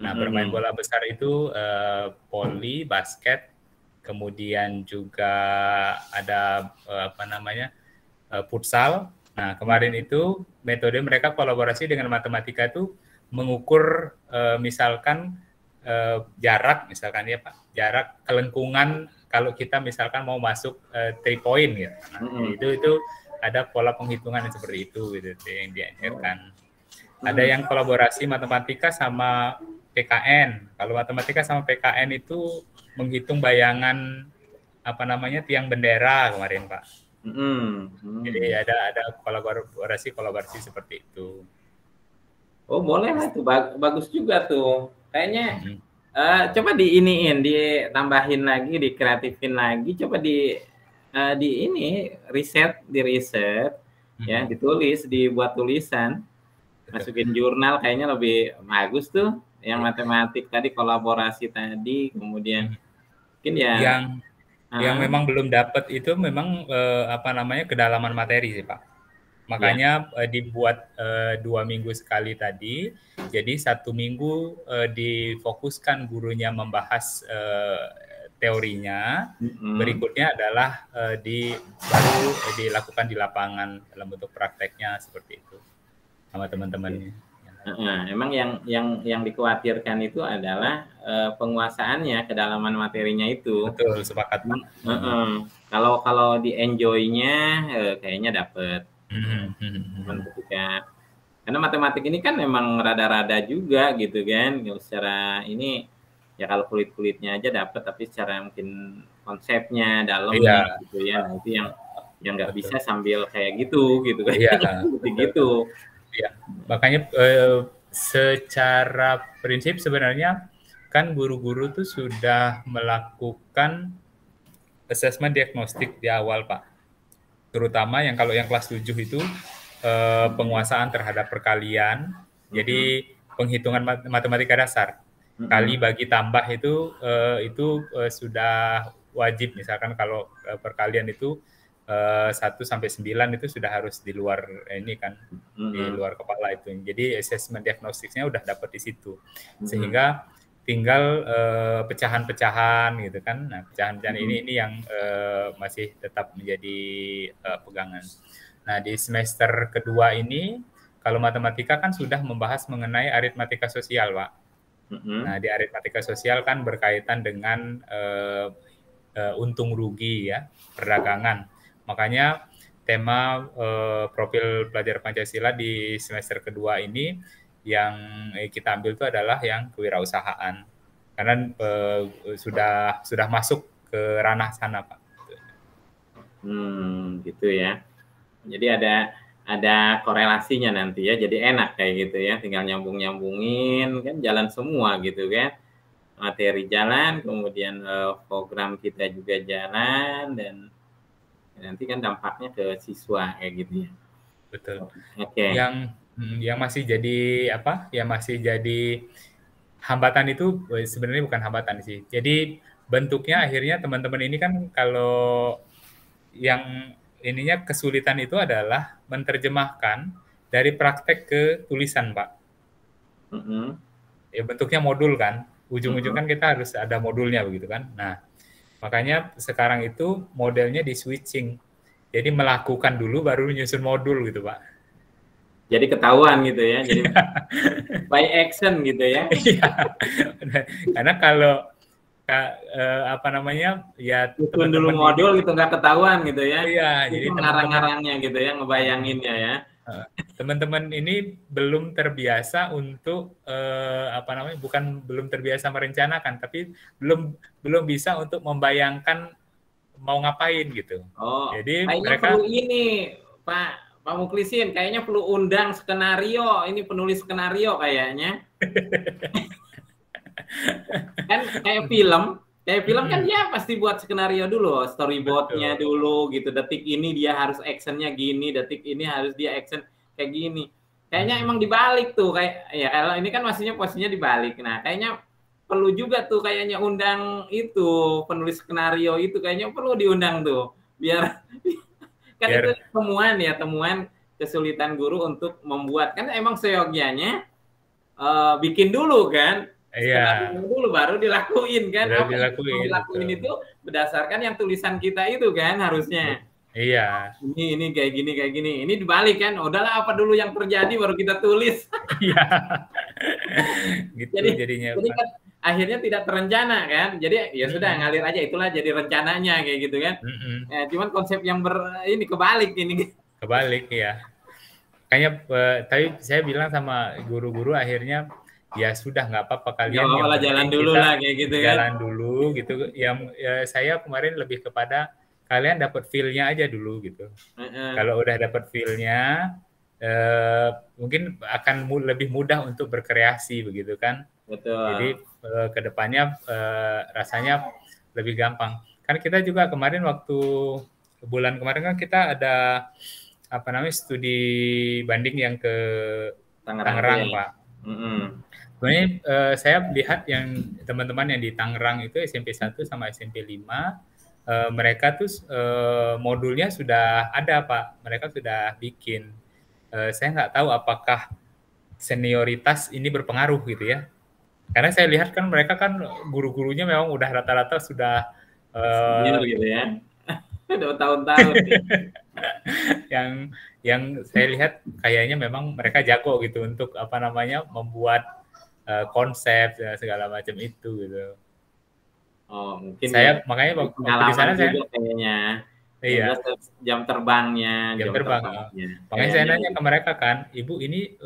Nah, bermain bola besar itu voli, basket, kemudian juga ada futsal. Nah, kemarin itu metode mereka kolaborasi dengan matematika itu mengukur misalkan jarak, misalkan ya Pak, jarak kelengkungan kalau kita misalkan mau masuk 3 point gitu. Nah, itu ada pola penghitungan yang seperti itu gitu yang diajarkan. Ada yang kolaborasi matematika sama PKN. Kalau matematika sama PKN itu menghitung bayangan tiang bendera kemarin, Pak. Jadi ada kolaborasi seperti itu. Oh, boleh lah itu, bagus juga tuh. Kayaknya coba ditambahin lagi, dikreatifin lagi, coba di riset ya, ditulis, dibuat tulisan, masukin jurnal, kayaknya lebih bagus tuh. Yang matematik tadi, kolaborasi tadi, kemudian mungkin ya yang memang belum dapat itu memang kedalaman materi sih, Pak. Makanya dibuat 2 minggu sekali tadi. Jadi 1 minggu difokuskan gurunya membahas teorinya. Berikutnya adalah baru dilakukan di lapangan dalam bentuk prakteknya seperti itu sama teman-temannya. Emang yang dikhawatirkan itu adalah penguasaannya, kedalaman materinya itu. Betul, sepakat, Pak. Kalau di enjoy-nya kayaknya dapet. Karena matematik ini kan memang rada-rada juga gitu kan. Secara ini ya kalau kulit-kulitnya aja dapet, tapi secara mungkin konsepnya dalamnya gitu ya. Nah, itu yang Ya nggak Betul. bisa sambil kayak gitu kan. Iya, gitu. Ya, makanya secara prinsip sebenarnya kan guru-guru tuh sudah melakukan assessment diagnostik di awal, Pak. Terutama yang kalau yang kelas 7 itu penguasaan terhadap perkalian. Jadi penghitungan matematika dasar. Kali bagi tambah itu sudah wajib, misalkan kalau perkalian itu 1 sampai 9 itu sudah harus di luar ini kan, di luar kepala itu. Jadi assessment diagnostiknya udah dapat di situ. Sehingga tinggal pecahan-pecahan gitu kan. Nah, pecahan-pecahan ini yang masih tetap menjadi pegangan. Nah, di semester kedua ini kalau matematika kan sudah membahas mengenai aritmatika sosial, Pak. Nah, di aritmatika sosial kan berkaitan dengan untung rugi ya, perdagangan. Makanya tema profil pelajar Pancasila di semester kedua ini yang kita ambil itu adalah yang kewirausahaan. Karena sudah masuk ke ranah sana, Pak. Gitu ya. Jadi ada korelasinya nanti ya, jadi enak kayak gitu ya, tinggal nyambungin kan, jalan semua gitu kan, materi jalan, kemudian program kita juga jalan, dan nanti kan dampaknya ke siswa kayak gitu ya. Betul. Oke. Yang masih jadi apa? Yang masih jadi hambatan itu sebenarnya bukan hambatan sih. Jadi bentuknya akhirnya teman-teman ini kan kalau yang ininya kesulitan itu adalah menerjemahkan dari praktek ke tulisan, Pak. Ya bentuknya modul kan, ujung-ujung kan kita harus ada modulnya begitu kan. Nah, makanya sekarang itu modelnya di switching. Jadi melakukan dulu baru nyusun modul gitu, Pak. Jadi ketahuan gitu ya, jadi by action gitu ya. Karena kalau apa namanya ya teman-teman dulu modul gitu nggak ketahuan gitu ya. Iya, jadi ngarang-ngarangnya gitu ya, ngebayanginnya ya. Teman-teman ini belum terbiasa untuk apa namanya, bukan belum terbiasa merencanakan, tapi belum bisa untuk membayangkan mau ngapain gitu. Jadi mereka perlu ini Pak Muklisin, kayaknya perlu undang skenario, ini penulis skenario kayaknya. Kan kayak film kan dia pasti buat skenario dulu, storyboardnya dulu gitu, detik ini dia harus actionnya gini, detik ini harus dia action kayak gini. Kayaknya emang dibalik tuh, kayak ya kalau ini kan maksudnya posisinya dibalik. Nah kayaknya perlu juga tuh kayaknya undang itu penulis skenario itu, kayaknya perlu diundang tuh biar kan itu temuan kesulitan guru untuk membuat, kan emang seyogianya bikin dulu kan. Iya. Dulu baru dilakuin kan. Dilakuin itu berdasarkan yang tulisan kita itu kan harusnya. Iya. Ini kayak gini. Ini dibalik kan. Udahlah apa dulu yang terjadi baru kita tulis. Iya. Gitu jadinya. Jadi kan akhirnya tidak terencana kan. Jadi ya sudah ngalir aja, itulah jadi rencananya kayak gitu kan. Cuman konsep yang kebalik ini. Kebalik ya. Kayaknya tadi saya bilang sama guru-guru akhirnya ya sudah nggak apa-apa kalian yang jalan dulu lah kayak gitu kan. Jalan dulu gitu. Yang saya kemarin lebih kepada kalian dapat feel-nya aja dulu gitu. Kalau udah dapat feel-nya mungkin akan lebih mudah untuk berkreasi begitu kan. Betul. Jadi kedepannya rasanya lebih gampang. Kan kita juga kemarin waktu bulan kemarin kan kita ada apa namanya studi banding yang ke Tangerang Pak. Sebenarnya saya lihat yang teman-teman yang di Tangerang itu SMP 1 sama SMP 5 mereka tuh modulnya sudah ada Pak, mereka sudah bikin. Saya nggak tahu apakah senioritas ini berpengaruh gitu ya. Karena saya lihat kan mereka kan guru-gurunya memang udah rata-rata sudah gitu ya. Udah tahun-tahun. yang saya lihat kayaknya memang mereka jago gitu untuk apa namanya membuat konsep segala macam itu gitu. Mungkin saya makanya waktu di sana saya kayaknya Iya. Jam terbangnya, Jam terbang. Makanya saya nanya ke mereka kan, Ibu ini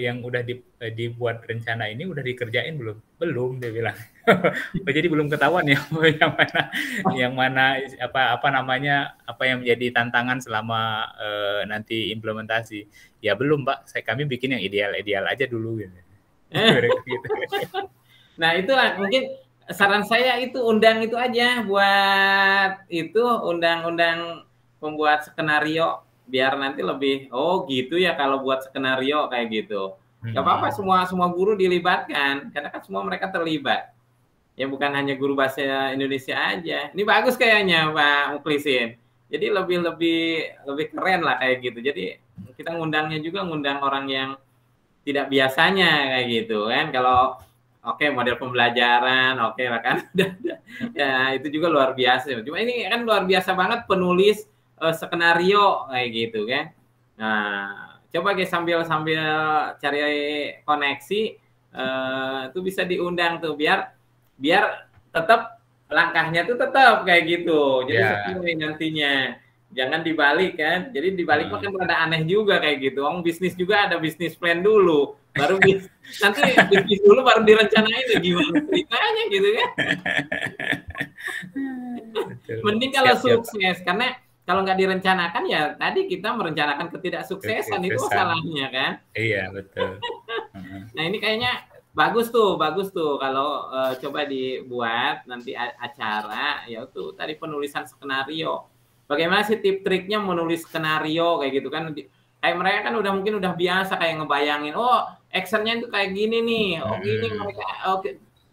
yang udah dibuat rencana ini udah dikerjain belum? Belum, dia bilang. Jadi belum ketahuan ya yang mana apa namanya, apa yang menjadi tantangan selama nanti implementasi. Ya belum, Pak. Kami bikin yang ideal-ideal aja dulu gitu. Gitu. Nah, itulah mungkin saran saya itu undang itu aja buat itu undang-undang pembuat skenario biar nanti lebih gitu ya kalau buat skenario kayak gitu. Gak apa-apa semua guru dilibatkan karena kan semua mereka terlibat. Ya bukan hanya guru bahasa Indonesia aja. Ini bagus kayaknya Pak Muklisin. Jadi lebih keren lah kayak gitu. Jadi kita ngundangnya juga ngundang orang yang tidak biasanya kayak gitu kan. Kalau model pembelajaran, lah kan. Ya, itu juga luar biasa. Cuma ini kan luar biasa banget penulis skenario kayak gitu kan. Nah, coba guys sambil cari koneksi itu bisa diundang tuh biar tetap langkahnya tuh tetap kayak gitu. Jadi sesuai nantinya. Jangan dibalik kan. Jadi dibalik kan rada aneh juga kayak gitu. Bisnis juga ada bisnis plan dulu. Baru nanti bisnis dulu baru direncanain gimana ceritanya gitu kan. Mending kalau sukses karena kalau nggak direncanakan ya tadi kita merencanakan ketidaksuksesan itu masalahnya kan. Iya, betul. Nah, ini kayaknya bagus tuh kalau coba dibuat nanti acara ya tuh tadi penulisan skenario. Bagaimana sih tip-triknya menulis skenario kayak gitu kan? Kayak mereka kan mungkin udah biasa kayak ngebayangin, actionnya itu kayak gini nih, gini mereka,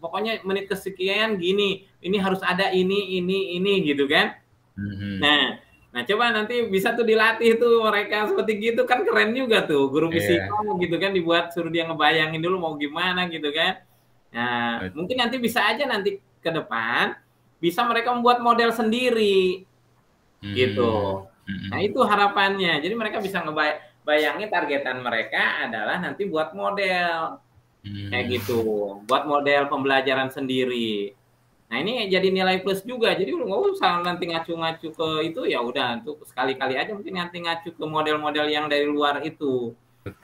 pokoknya menit kesekian gini, ini harus ada ini gitu kan? Nah coba nanti bisa tuh dilatih tuh mereka seperti gitu kan keren juga tuh guru fisika gitu kan dibuat suruh dia ngebayangin dulu mau gimana gitu kan? Nah mungkin nanti bisa aja nanti ke depan bisa mereka membuat model sendiri. Gitu. Nah, itu harapannya. Jadi mereka bisa ngebayangin targetan mereka adalah nanti buat model. Kayak gitu. Buat model pembelajaran sendiri. Nah, ini jadi nilai plus juga. Jadi nggak usah nanti ngacu-ngacu ke itu ya udah untuk sekali-kali aja mungkin nanti ngacu ke model-model yang dari luar itu.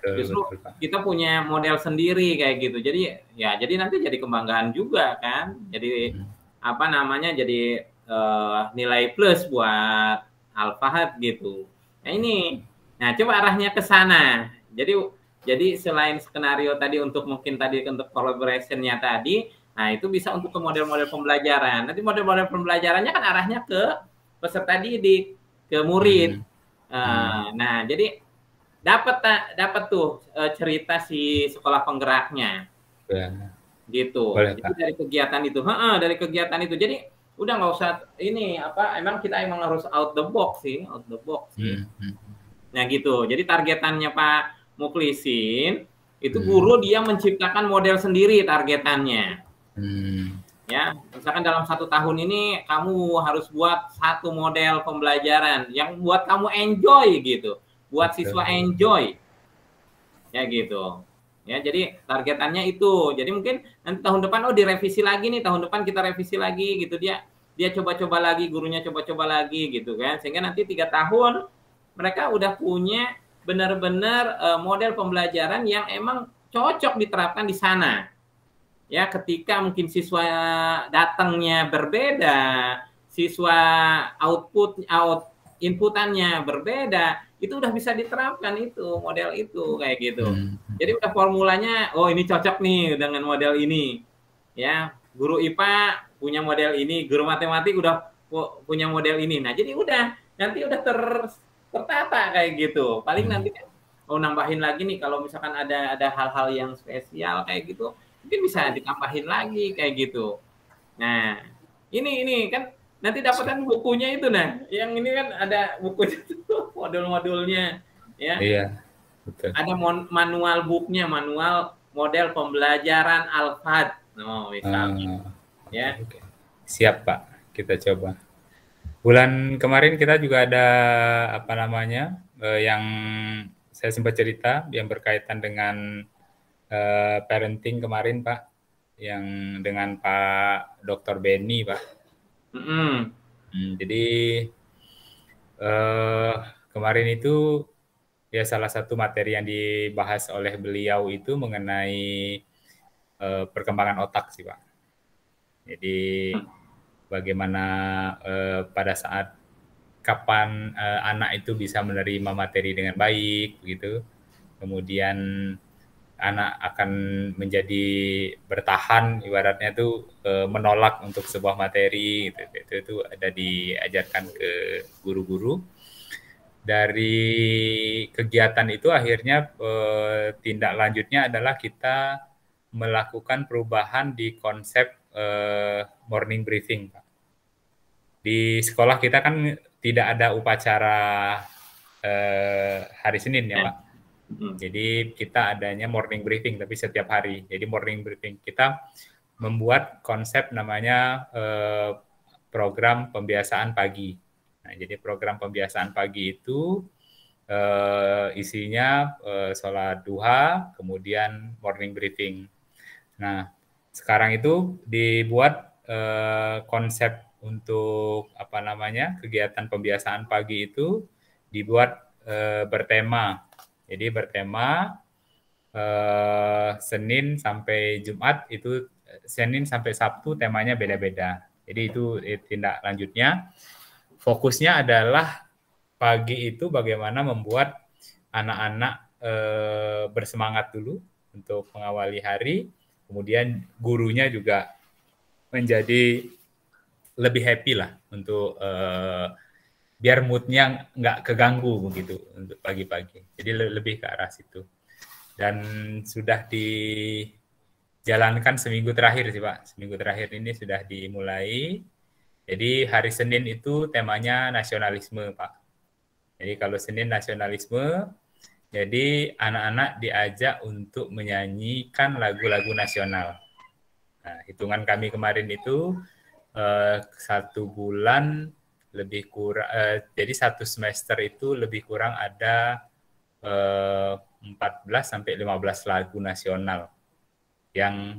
Justru kita punya model sendiri kayak gitu. Jadi nanti jadi kebanggaan juga kan. Jadi jadi nilai plus buat Al-Fahad gitu. Nah coba arahnya ke sana. Jadi selain skenario tadi untuk collaboration-nya tadi, nah itu bisa untuk ke model-model pembelajaran. Nanti model-model pembelajarannya kan arahnya ke peserta didik, ke murid. Nah jadi dapat tuh cerita si sekolah penggeraknya. Gitu. Jadi dari kegiatan itu. Jadi udah nggak usah emang kita harus out the box sih. Nah gitu jadi targetannya Pak Muklisin itu guru dia menciptakan model sendiri targetannya ya misalkan dalam 1 tahun ini kamu harus buat 1 model pembelajaran yang buat kamu enjoy gitu buat siswa enjoy ya gitu ya jadi targetannya itu jadi mungkin nanti tahun depan direvisi lagi nih tahun depan kita revisi lagi gitu dia coba-coba lagi gurunya coba-coba lagi gitu kan sehingga nanti 3 tahun mereka udah punya benar-benar model pembelajaran yang emang cocok diterapkan di sana ya ketika mungkin siswa datangnya berbeda siswa inputannya berbeda itu udah bisa diterapkan itu model itu kayak gitu jadi udah formulanya ini cocok nih dengan model ini ya guru IPA punya model ini guru matematik udah punya model ini nah jadi nanti udah tertata kayak gitu paling nanti nambahin lagi nih kalau misalkan ada hal-hal yang spesial kayak gitu mungkin bisa ditambahin lagi kayak gitu nah ini kan nanti dapatkan bukunya itu yang ini kan ada bukunya modul-modulnya ya iya betul ada manual booknya manual model pembelajaran Al-Fahad misalnya ya siap Pak kita coba bulan kemarin kita juga ada yang saya sempat cerita yang berkaitan dengan parenting kemarin Pak yang dengan Pak Dr. Benny Pak jadi Kemarin itu ya salah satu materi yang dibahas oleh beliau itu mengenai perkembangan otak sih Pak. Jadi bagaimana pada saat kapan anak itu bisa menerima materi dengan baik, begitu. Kemudian anak akan menjadi bertahan, ibaratnya itu menolak untuk sebuah materi, gitu. Itu ada diajarkan ke guru-guru. Dari kegiatan itu akhirnya tindak lanjutnya adalah kita melakukan perubahan di konsep morning briefing, Pak. Di sekolah kita kan tidak ada upacara hari Senin ya Pak. Jadi kita adanya morning briefing tapi setiap hari. Jadi morning briefing kita membuat konsep namanya program pembiasaan pagi. Nah, jadi program pembiasaan pagi itu isinya sholat duha, kemudian morning briefing. Nah, sekarang itu dibuat konsep untuk kegiatan pembiasaan pagi itu dibuat bertema. Jadi bertema Senin sampai Jumat itu, Senin sampai Sabtu temanya beda-beda. Jadi itu tindak lanjutnya. Fokusnya adalah pagi itu bagaimana membuat anak-anak bersemangat dulu untuk mengawali hari. Kemudian gurunya juga menjadi lebih happy lah untuk biar moodnya nggak keganggu begitu untuk pagi-pagi. Jadi lebih ke arah situ. Dan sudah dijalankan seminggu terakhir sih Pak. Seminggu terakhir ini sudah dimulai. Jadi hari Senin itu temanya nasionalisme Pak. Jadi kalau Senin nasionalisme, jadi anak-anak diajak untuk menyanyikan lagu-lagu nasional. Nah, hitungan kami kemarin itu 1 bulan lebih kurang, jadi 1 semester itu lebih kurang ada 14 sampai 15 lagu nasional yang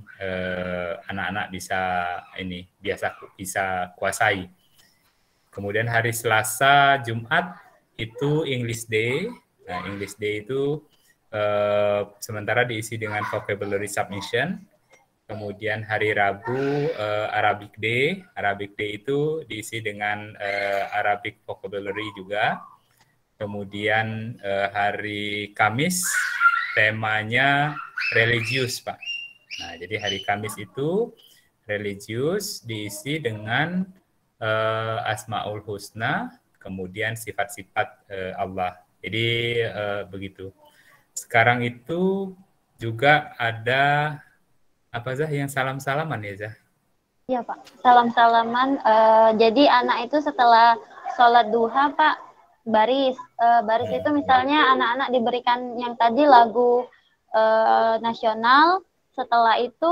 anak-anak bisa kuasai. Kemudian hari Selasa, Jumat itu English Day. Nah, English Day itu sementara diisi dengan vocabulary submission. Kemudian hari Rabu Arabic Day. Arabic Day itu diisi dengan Arabic vocabulary juga. Kemudian hari Kamis temanya religius, Pak. Nah, jadi hari Kamis itu religius diisi dengan Asmaul Husna, kemudian sifat-sifat Allah. Jadi begitu. Sekarang itu juga ada apa Zah yang salam-salaman ya Zah? Iya Pak, salam-salaman. Jadi anak itu setelah sholat duha Pak, baris itu misalnya anak-anak diberikan yang tadi lagu nasional. Setelah itu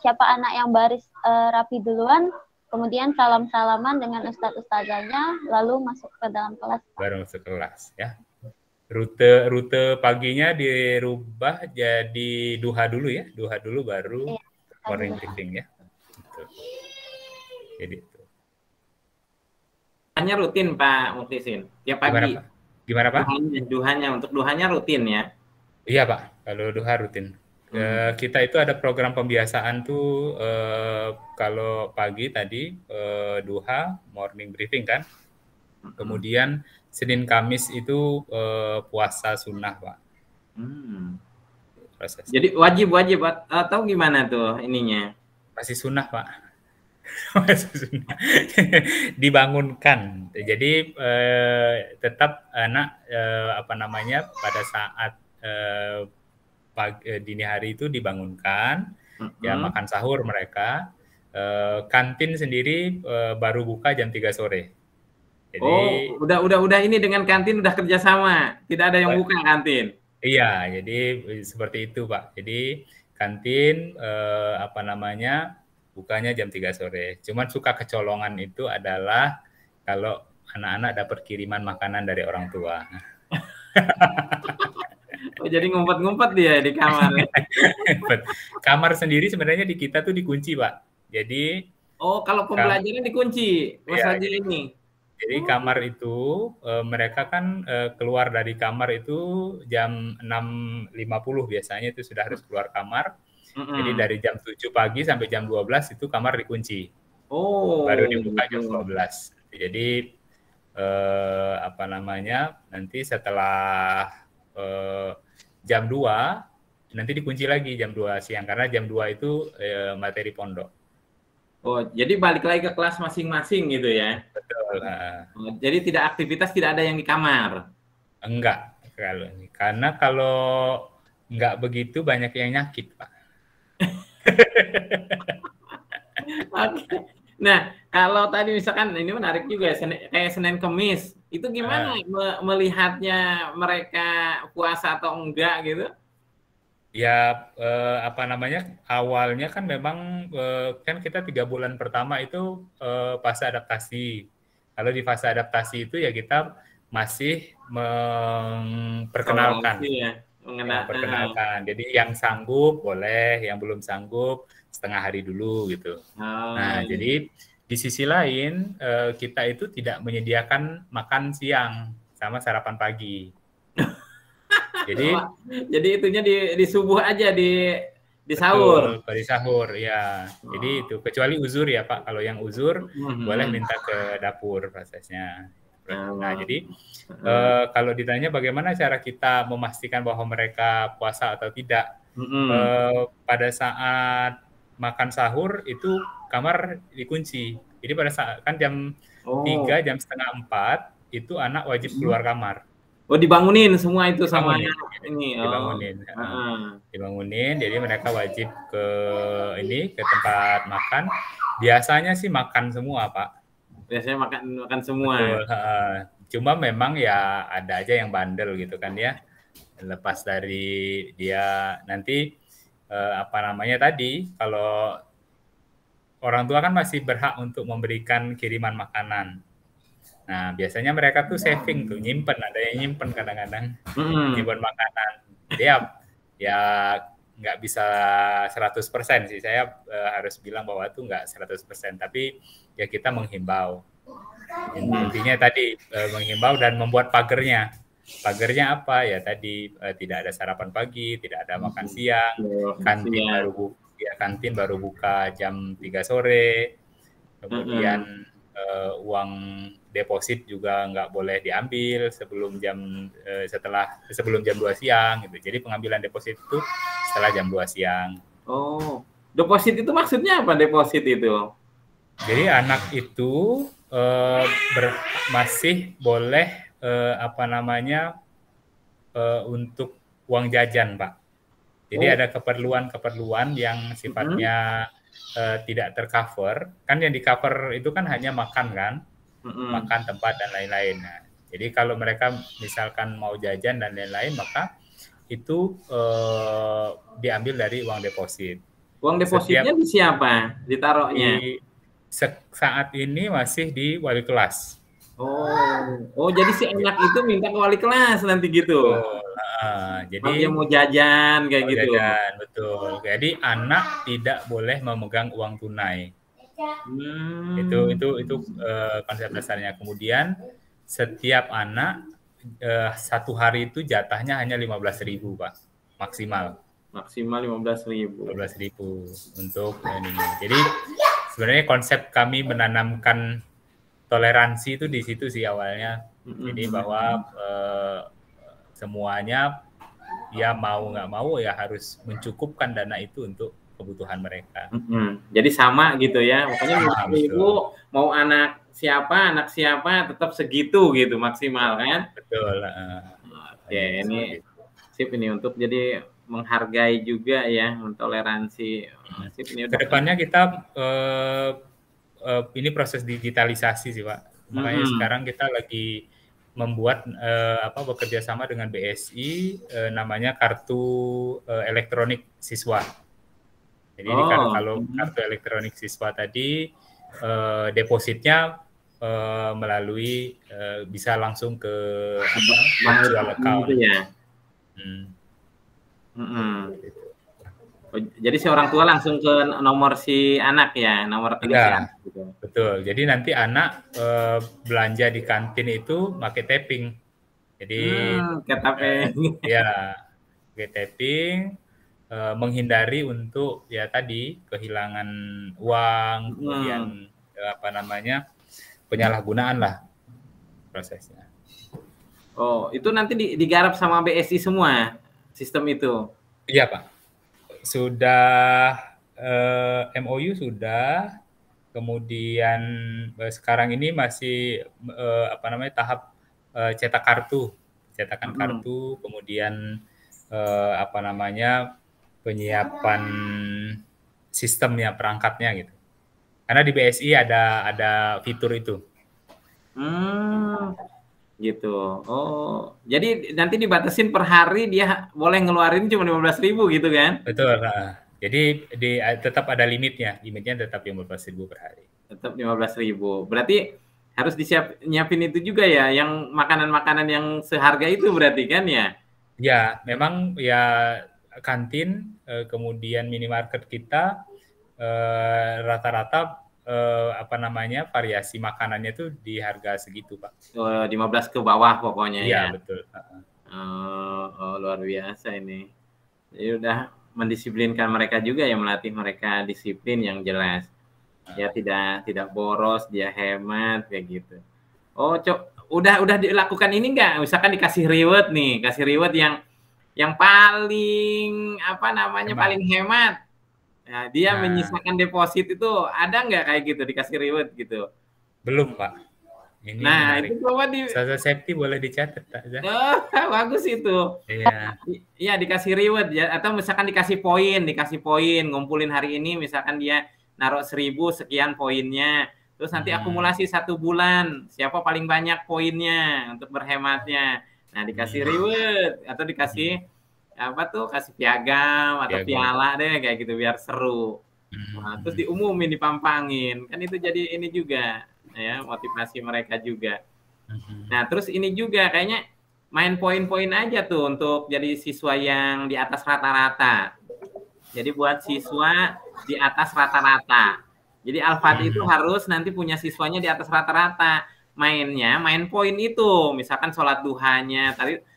siapa anak yang baris rapi duluan, kemudian salam-salaman dengan ustadz-ustadzanya, lalu masuk ke dalam kelas. Baru masuk kelas ya. Rute paginya dirubah jadi duha dulu ya, duha dulu baru morning briefing ya. Gitu. Jadi itu. Duhanya rutin Pak Muktisin, tiap pagi. Gimana Pak? Duhanya rutin ya? Iya Pak, kalau duha rutin. Kita itu ada program pembiasaan tuh kalau pagi tadi duha morning briefing kan. Kemudian Senin Kamis itu puasa sunnah Pak. Jadi wajib atau gimana tuh ininya? Masih sunnah Pak. Masih sunnah. Dibangunkan. Jadi tetap anak pada saat dini hari itu dibangunkan, ya makan sahur mereka. Kantin sendiri baru buka jam 3 sore. Jadi, udah ini dengan kantin udah kerjasama, tidak ada yang buka kantin. Iya, jadi seperti itu Pak. Jadi kantin bukanya jam 3 sore. Cuman suka kecolongan itu adalah kalau anak-anak dapat kiriman makanan dari orang tua. Jadi ngumpet-ngumpet dia di kamar. Kamar sendiri sebenarnya di kita tuh dikunci Pak. Jadi kalau pembelajaran dikunci, ini. Jadi kamar itu mereka kan keluar dari kamar itu jam 6.50 biasanya itu sudah harus keluar kamar. Jadi dari jam 7 pagi sampai jam 12 itu kamar dikunci. Oh, Baru dibuka gitu. jam 12. Jadi apa namanya? Nanti setelah jam 2 nanti dikunci lagi jam 2 siang karena jam 2 itu materi pondok. Oh, jadi balik lagi ke kelas masing-masing gitu ya? Betul. Oh, jadi tidak aktivitas, tidak ada yang di kamar? Enggak, karena kalau enggak begitu banyak yang nyakit, Pak. Oke. Nah, kalau tadi misalkan ini menarik juga kayak Senin Kemis, itu gimana melihatnya mereka puasa atau enggak gitu? Ya apa namanya? Awalnya kan memang kan kita 3 bulan pertama itu fase adaptasi. Kalau di fase adaptasi itu ya kita masih memperkenalkan. Ya, perkenalkan. Jadi yang sanggup boleh, yang belum sanggup setengah hari dulu gitu. Nah, jadi di sisi lain kita itu tidak menyediakan makan siang sama sarapan pagi. Jadi itunya di subuh aja di sahur. Betul, di sahur ya. Jadi itu kecuali uzur ya Pak. Kalau yang uzur boleh minta ke dapur prosesnya. Nah, jadi kalau ditanya bagaimana cara kita memastikan bahwa mereka puasa atau tidak, pada saat makan sahur itu kamar dikunci. Jadi pada saat kan jam 3, jam setengah 4 itu anak wajib keluar kamar. Oh, dibangunin semua itu sama ini. Dibangunin. Jadi mereka wajib ke tempat makan. Biasanya sih makan semua, Pak. Biasanya makan semua. Betul, cuma memang ya ada aja yang bandel gitu kan ya. Lepas dari dia nanti apa namanya tadi, kalau orang tua kan masih berhak untuk memberikan kiriman makanan. Nah, biasanya mereka tuh saving tuh, nyimpen, ada yang nyimpen kadang-kadang nyimpen makanan. Jadi ya nggak bisa 100% sih. Saya harus bilang bahwa itu nggak 100%, tapi ya kita menghimbau. Intinya tadi menghimbau dan membuat pagernya. Pagernya apa? Ya tadi tidak ada sarapan pagi, tidak ada makan siang, kantin baru buka jam 3 sore. Kemudian uang deposit juga nggak boleh diambil sebelum jam 2 siang gitu. Jadi pengambilan deposit itu setelah jam 2 siang. Oh, deposit itu maksudnya apa deposit itu? Jadi anak itu masih boleh apa namanya untuk uang jajan, Pak. Jadi ada keperluan yang sifatnya tidak tercover. Kan yang di cover itu kan hanya makan kan, makan, tempat dan lain-lain. Nah, jadi kalau mereka misalkan mau jajan dan lain-lain, maka itu diambil dari uang deposit. Uang depositnya di siapa? Ditaruhnya? Saat ini masih di wali kelas. Oh, jadi si anak itu minta ke wali kelas nanti gitu. Jadi dia mau jajan kayak gitu. Jajan, betul. Jadi anak tidak boleh memegang uang tunai. Itu konsep dasarnya. Kemudian setiap anak satu hari itu jatahnya hanya 15.000, Pak, maksimal. Maksimal 15.000. 15.000 untuk ini. Jadi sebenarnya konsep kami menanamkan toleransi itu di situ sih awalnya. Jadi bahwa semuanya ya mau nggak mau ya harus mencukupkan dana itu untuk kebutuhan mereka. Jadi sama gitu ya. Makanya ibu mau anak siapa tetap segitu gitu maksimal kan? Betul. Oke, ini sip ini untuk jadi menghargai juga ya, mentoleransi. Sip ini udah. Kedepannya kita ini proses digitalisasi sih, Pak. Makanya sekarang kita lagi membuat bekerja sama dengan BSI namanya kartu elektronik siswa. Jadi kalau kartu elektronik siswa tadi depositnya melalui bisa langsung ke virtual account. Gitu ya. Oh, jadi si orang tua langsung ke nomor si anak ya, nomor rekening si Iya, anak gitu. betul. Jadi nanti anak belanja di kantin itu pakai tapping. Jadi Kata ya pakai tapping, menghindari untuk ya tadi kehilangan uang, kemudian apa namanya penyalahgunaan lah prosesnya. Oh, itu nanti digarap sama BSI semua sistem itu. Iya Pak, sudah MOU sudah, kemudian sekarang ini masih apa namanya tahap cetak kartu, cetakan kartu, kemudian apa namanya penyiapan sistemnya, perangkatnya gitu. Karena di BSI ada fitur itu. Gitu. Oh, jadi nanti dibatasin per hari dia boleh ngeluarin cuma 15.000 gitu kan? Betul. Jadi tetap ada limitnya tetap 15.000 per hari. Tetap 15.000. Berarti harus nyiapin itu juga ya, yang makanan-makanan yang seharga itu berarti kan ya? Ya, memang ya kantin, kemudian minimarket kita rata-rata apa namanya variasi makanannya itu di harga segitu Pak. 15 ke bawah pokoknya ya. Iya betul. Oh, luar biasa ini. Jadi udah mendisiplinkan mereka juga ya, melatih mereka disiplin yang jelas. Ya tidak boros, dia hemat kayak gitu. Oh, udah dilakukan ini nggak? Misalkan dikasih reward nih, kasih reward yang paling apa namanya paling hemat. Nah, dia menyisakan deposit itu ada nggak kayak gitu dikasih reward gitu? Belum Pak. Ini nah menarik. Itu coba Social safety boleh dicatat Pak. Oh, bagus itu. Iya. Iya dikasih reward ya, atau misalkan dikasih poin, ngumpulin hari ini misalkan dia naruh 1.000 sekian poinnya, terus nanti akumulasi 1 bulan siapa paling banyak poinnya untuk berhematnya. Nah dikasih reward atau dikasih apa tuh, kasih piagam atau piala deh kayak gitu biar seru. Nah, terus diumumin, dipampangin, kan itu jadi ini juga ya, motivasi mereka juga. Nah terus ini juga kayaknya main poin-poin aja tuh untuk jadi siswa yang di atas rata-rata. Jadi buat siswa di atas rata-rata. Jadi Al-Fadi itu harus nanti punya siswanya di atas rata-rata. Mainnya main poin itu, misalkan sholat duhanya.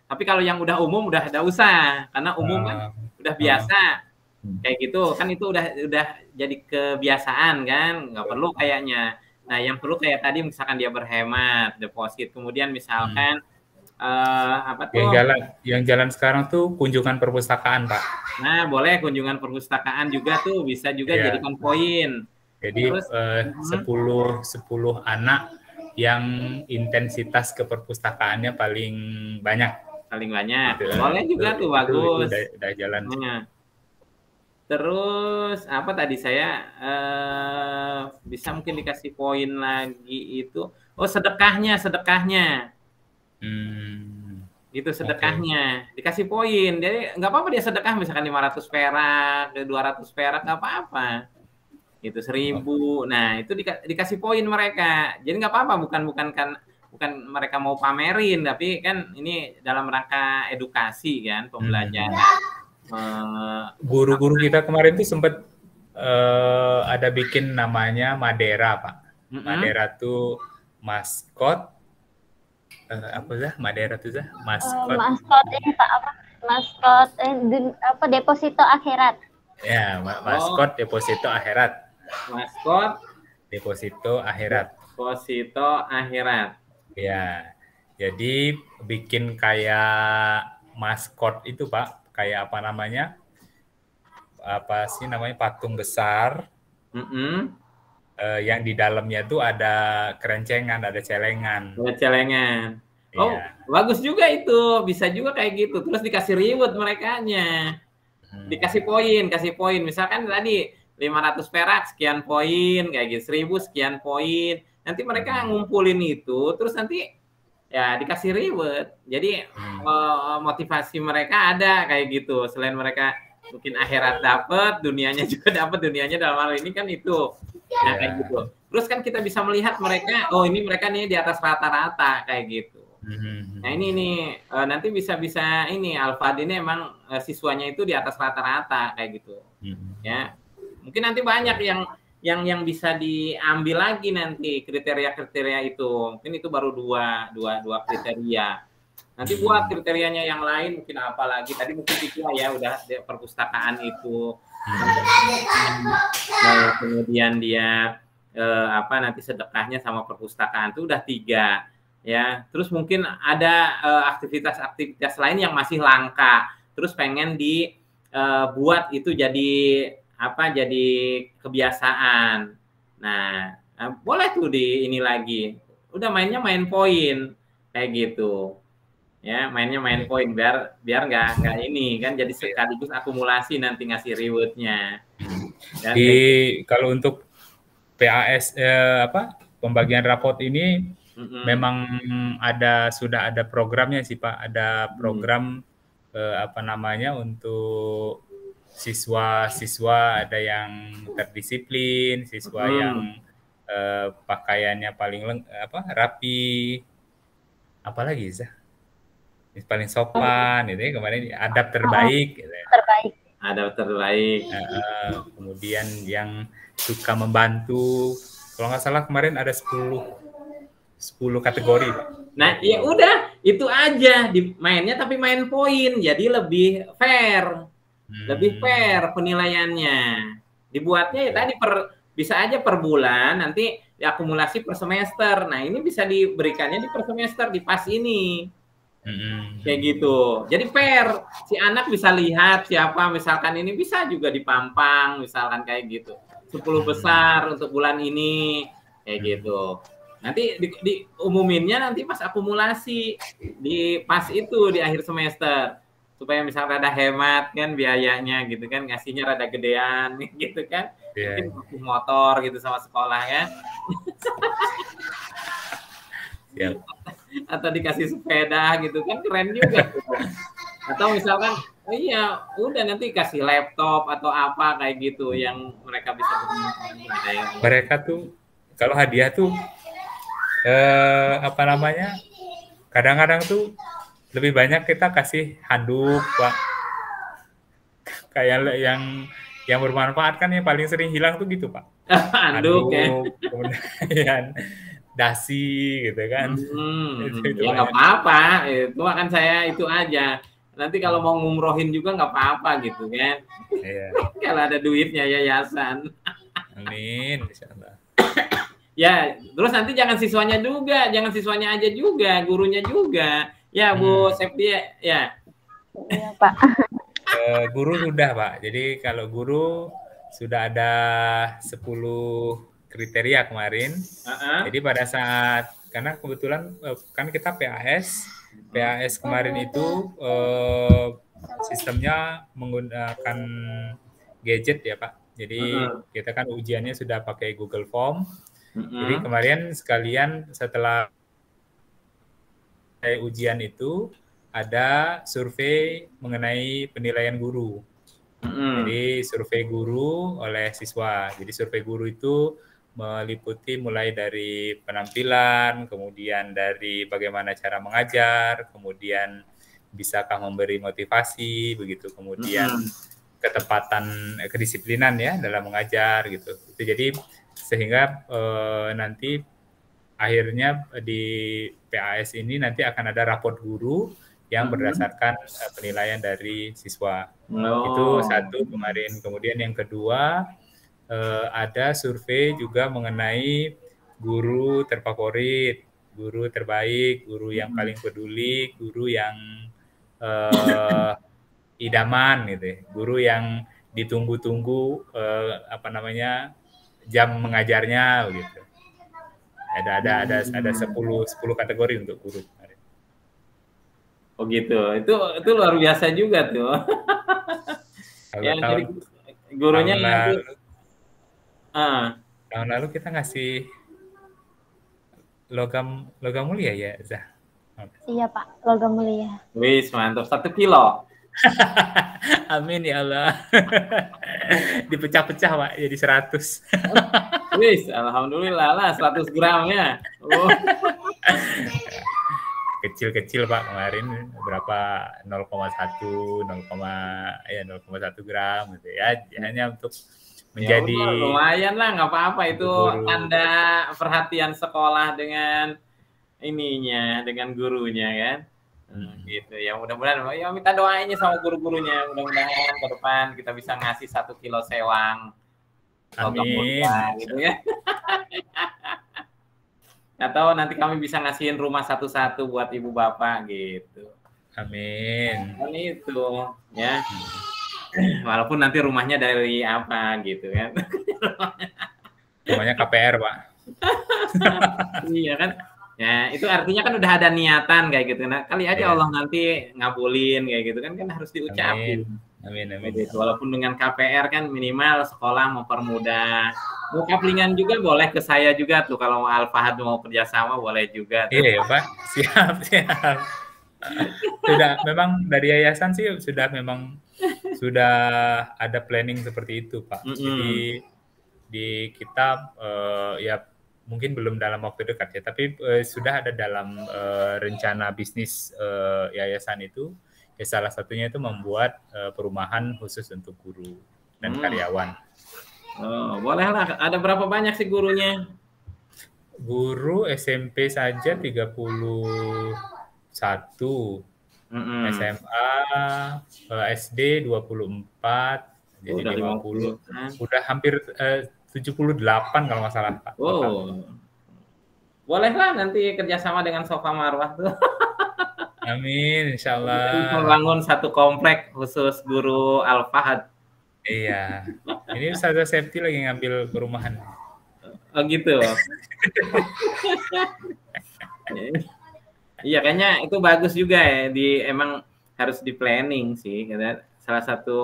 Tapi kalau yang udah umum udah ada usah, karena umum kan udah biasa kayak gitu. Kan itu udah jadi kebiasaan kan, nggak perlu kayaknya. Nah yang perlu kayak tadi misalkan dia berhemat deposit, kemudian misalkan apa tuh? Yang jalan sekarang tuh kunjungan perpustakaan Pak. Nah boleh kunjungan perpustakaan juga tuh bisa juga jadikan poin. Jadi 10 anak yang intensitas ke perpustakaannya paling banyak. Boleh juga tuh bagus. Itu udah jalan. Terus apa tadi saya bisa mungkin dikasih poin lagi itu. Oh sedekahnya. Itu sedekahnya dikasih poin. Jadi nggak apa-apa dia sedekah misalkan 500 perak, 200 perak nggak apa-apa. Itu 1.000. Nah itu dikasih poin mereka. Jadi nggak apa-apa, bukan mereka mau pamerin, tapi kan ini dalam rangka edukasi kan, pembelajaran. Guru-guru kita kemarin tuh sempat ada bikin namanya Madera Pak. Madera tuh maskot Madera tuh maskot ini Pak apa? Maskot deposito akhirat. Ya, maskot deposito akhirat. Maskot deposito akhirat. Ya. Jadi bikin kayak maskot itu Pak, kayak apa namanya? Apa sih namanya, patung besar. Yang di dalamnya tuh ada kerencengan, ada celengan. Oh, bagus juga itu. Bisa juga kayak gitu. Terus dikasih reward merekanya. Dikasih poin. Misalkan tadi 500 perak sekian poin, kayak gitu. 1.000 sekian poin. Nanti mereka ngumpulin itu, terus nanti ya dikasih reward. Jadi motivasi mereka ada kayak gitu. Selain mereka mungkin akhirat dapat, dunianya juga dapat. Dunianya dalam hal ini kan itu. Nah, kayak gitu. Terus kan kita bisa melihat mereka, oh ini mereka nih di atas rata-rata kayak gitu. Nah ini nih nanti bisa ini Al-Fadi ini emang siswanya itu di atas rata-rata kayak gitu. Ya, mungkin nanti banyak yang bisa diambil lagi nanti kriteria-kriteria itu. Mungkin itu baru dua kriteria. Nanti buat kriterianya yang lain mungkin apa lagi? Tadi mungkin itu ya udah perpustakaan itu. Kemudian dia nanti sedekahnya sama perpustakaan itu udah 3 ya. Terus mungkin ada aktivitas-aktivitas lain yang masih langka. Terus pengen dibuat itu jadi jadi kebiasaan. Nah, boleh tuh ini lagi. Udah mainnya main poin kayak gitu. Ya, mainnya main poin biar nggak ini kan jadi sekaligus akumulasi nanti ngasih rewardnya. Kalau untuk PAS pembagian rapot ini memang sudah ada programnya sih Pak, ada program untuk siswa ada yang terdisiplin, siswa yang pakaiannya paling rapi, apalagi Zah? Paling sopan, itu kemarin adab terbaik. Adab terbaik. Kemudian yang suka membantu, kalau nggak salah kemarin ada 10 kategori, Pak. Nah, ya udah itu aja mainnya tapi main poin, jadi lebih fair, lebih fair penilaiannya. Dibuatnya ya tadi bisa aja per bulan, nanti diakumulasi per semester. Nah, ini bisa diberikannya di per semester di PAS ini. Kayak gitu. Jadi fair. Si anak bisa lihat siapa misalkan ini bisa juga dipampang misalkan kayak gitu. 10 besar untuk bulan ini kayak gitu. Nanti diumuminnya nanti pas akumulasi di PAS itu di akhir semester supaya misalkan rada hemat kan biayanya gitu kan, ngasihnya rada gedean gitu kan. Mungkin pakai motor gitu sama sekolah ya. Atau dikasih sepeda gitu kan keren juga gitu. Atau misalkan iya udah nanti kasih laptop atau apa kayak gitu yang mereka bisa bermain. Mereka tuh kalau hadiah tuh kadang-kadang tuh lebih banyak kita kasih handuk Pak, kayak yang bermanfaat kan yang paling sering hilang tuh gitu Pak. handuk ya. Kemudian dasi gitu kan. Ya nggak apa-apa, itu akan saya itu aja. Nanti kalau mau ngumrohin juga nggak apa-apa gitu kan. Iya. Kalau ada duitnya yayasan. Amin, insyaallah. Ya, terus nanti jangan siswanya aja juga, gurunya juga. Ya Bu Septi ya. Iya Pak. Guru sudah Pak. Jadi kalau guru sudah ada 10 kriteria kemarin. Jadi pada saat karena kebetulan kan kita PAS kemarin itu sistemnya menggunakan gadget ya Pak. Jadi kita kan ujiannya sudah pakai Google Form. Jadi kemarin sekalian setelah ujian itu ada survei mengenai penilaian guru. Jadi survei guru oleh siswa. Jadi survei guru itu meliputi mulai dari penampilan, kemudian dari bagaimana cara mengajar, kemudian bisakah memberi motivasi, begitu, kemudian ketepatan, kedisiplinan ya dalam mengajar gitu. Itu jadi sehingga nanti akhirnya di PAS ini nanti akan ada raport guru yang berdasarkan penilaian dari siswa. Itu satu kemarin. Kemudian yang kedua ada survei juga mengenai guru terfavorit, guru terbaik, guru yang paling peduli, guru yang idaman gitu, guru yang ditunggu-tunggu jam mengajarnya begitu. Ada 10 kategori untuk guru. Oh gitu, itu luar biasa juga tuh. Ya, jadi gurunya tahun lalu kita ngasih logam mulia ya, Zah? Iya Pak, logam mulia. Wis mantap, 1 kilo. Amin ya Allah. Dipecah-pecah Pak jadi 100. Wis, alhamdulillah lah 100 gram ya. Oh. kecil-kecil Pak kemarin berapa 0,1 0,1 gram gitu ya, hanya untuk menjadi lumayan lah, nggak apa-apa itu guru. tanda perhatian sekolah dengan ininya, dengan gurunya kan. Gitu ya, mudah-mudahan ya minta doanya sama guru-gurunya, mudah-mudahan ke depan kita bisa ngasih 1 kilo sewang. Amin. Gitu ya. Atau nanti kami bisa ngasihin rumah satu-satu buat ibu bapak gitu. Amin. Kan itu ya. Walaupun nanti rumahnya dari apa gitu kan. Rumahnya KPR Pak. Iya kan. Ya itu artinya kan udah ada niatan kayak gitu. Nah kali aja Allah nanti ngabulin kayak gitu kan harus diucapin. Amin. Gitu. Walaupun dengan KPR kan minimal sekolah mempermudah. Mau kaplingan juga boleh ke saya juga tuh kalau Al-Fahad mau kerjasama boleh juga. Tuh. Iya ya Pak, siap. Sudah memang dari yayasan sih sudah ada planning seperti itu Pak. Jadi di kita ya mungkin belum dalam waktu dekat ya, tapi sudah ada dalam rencana bisnis yayasan itu. Ya, salah satunya itu membuat perumahan khusus untuk guru dan karyawan. Oh, bolehlah. Ada berapa banyak sih gurunya? Guru SMP saja 31, SMA, SD 24, jadi 50. Udah hampir 78 kalau nggak salah Pak. Oh, bolehlah nanti kerjasama dengan Sofa Marwah tuh. Amin, insya Allah. Membangun satu komplek khusus guru Al-Fahad. Iya, ini Ustazah Septi lagi ngambil perumahan. Oh gitu. Iya, kayaknya itu bagus juga ya. Emang harus di planning sih. Karena salah satu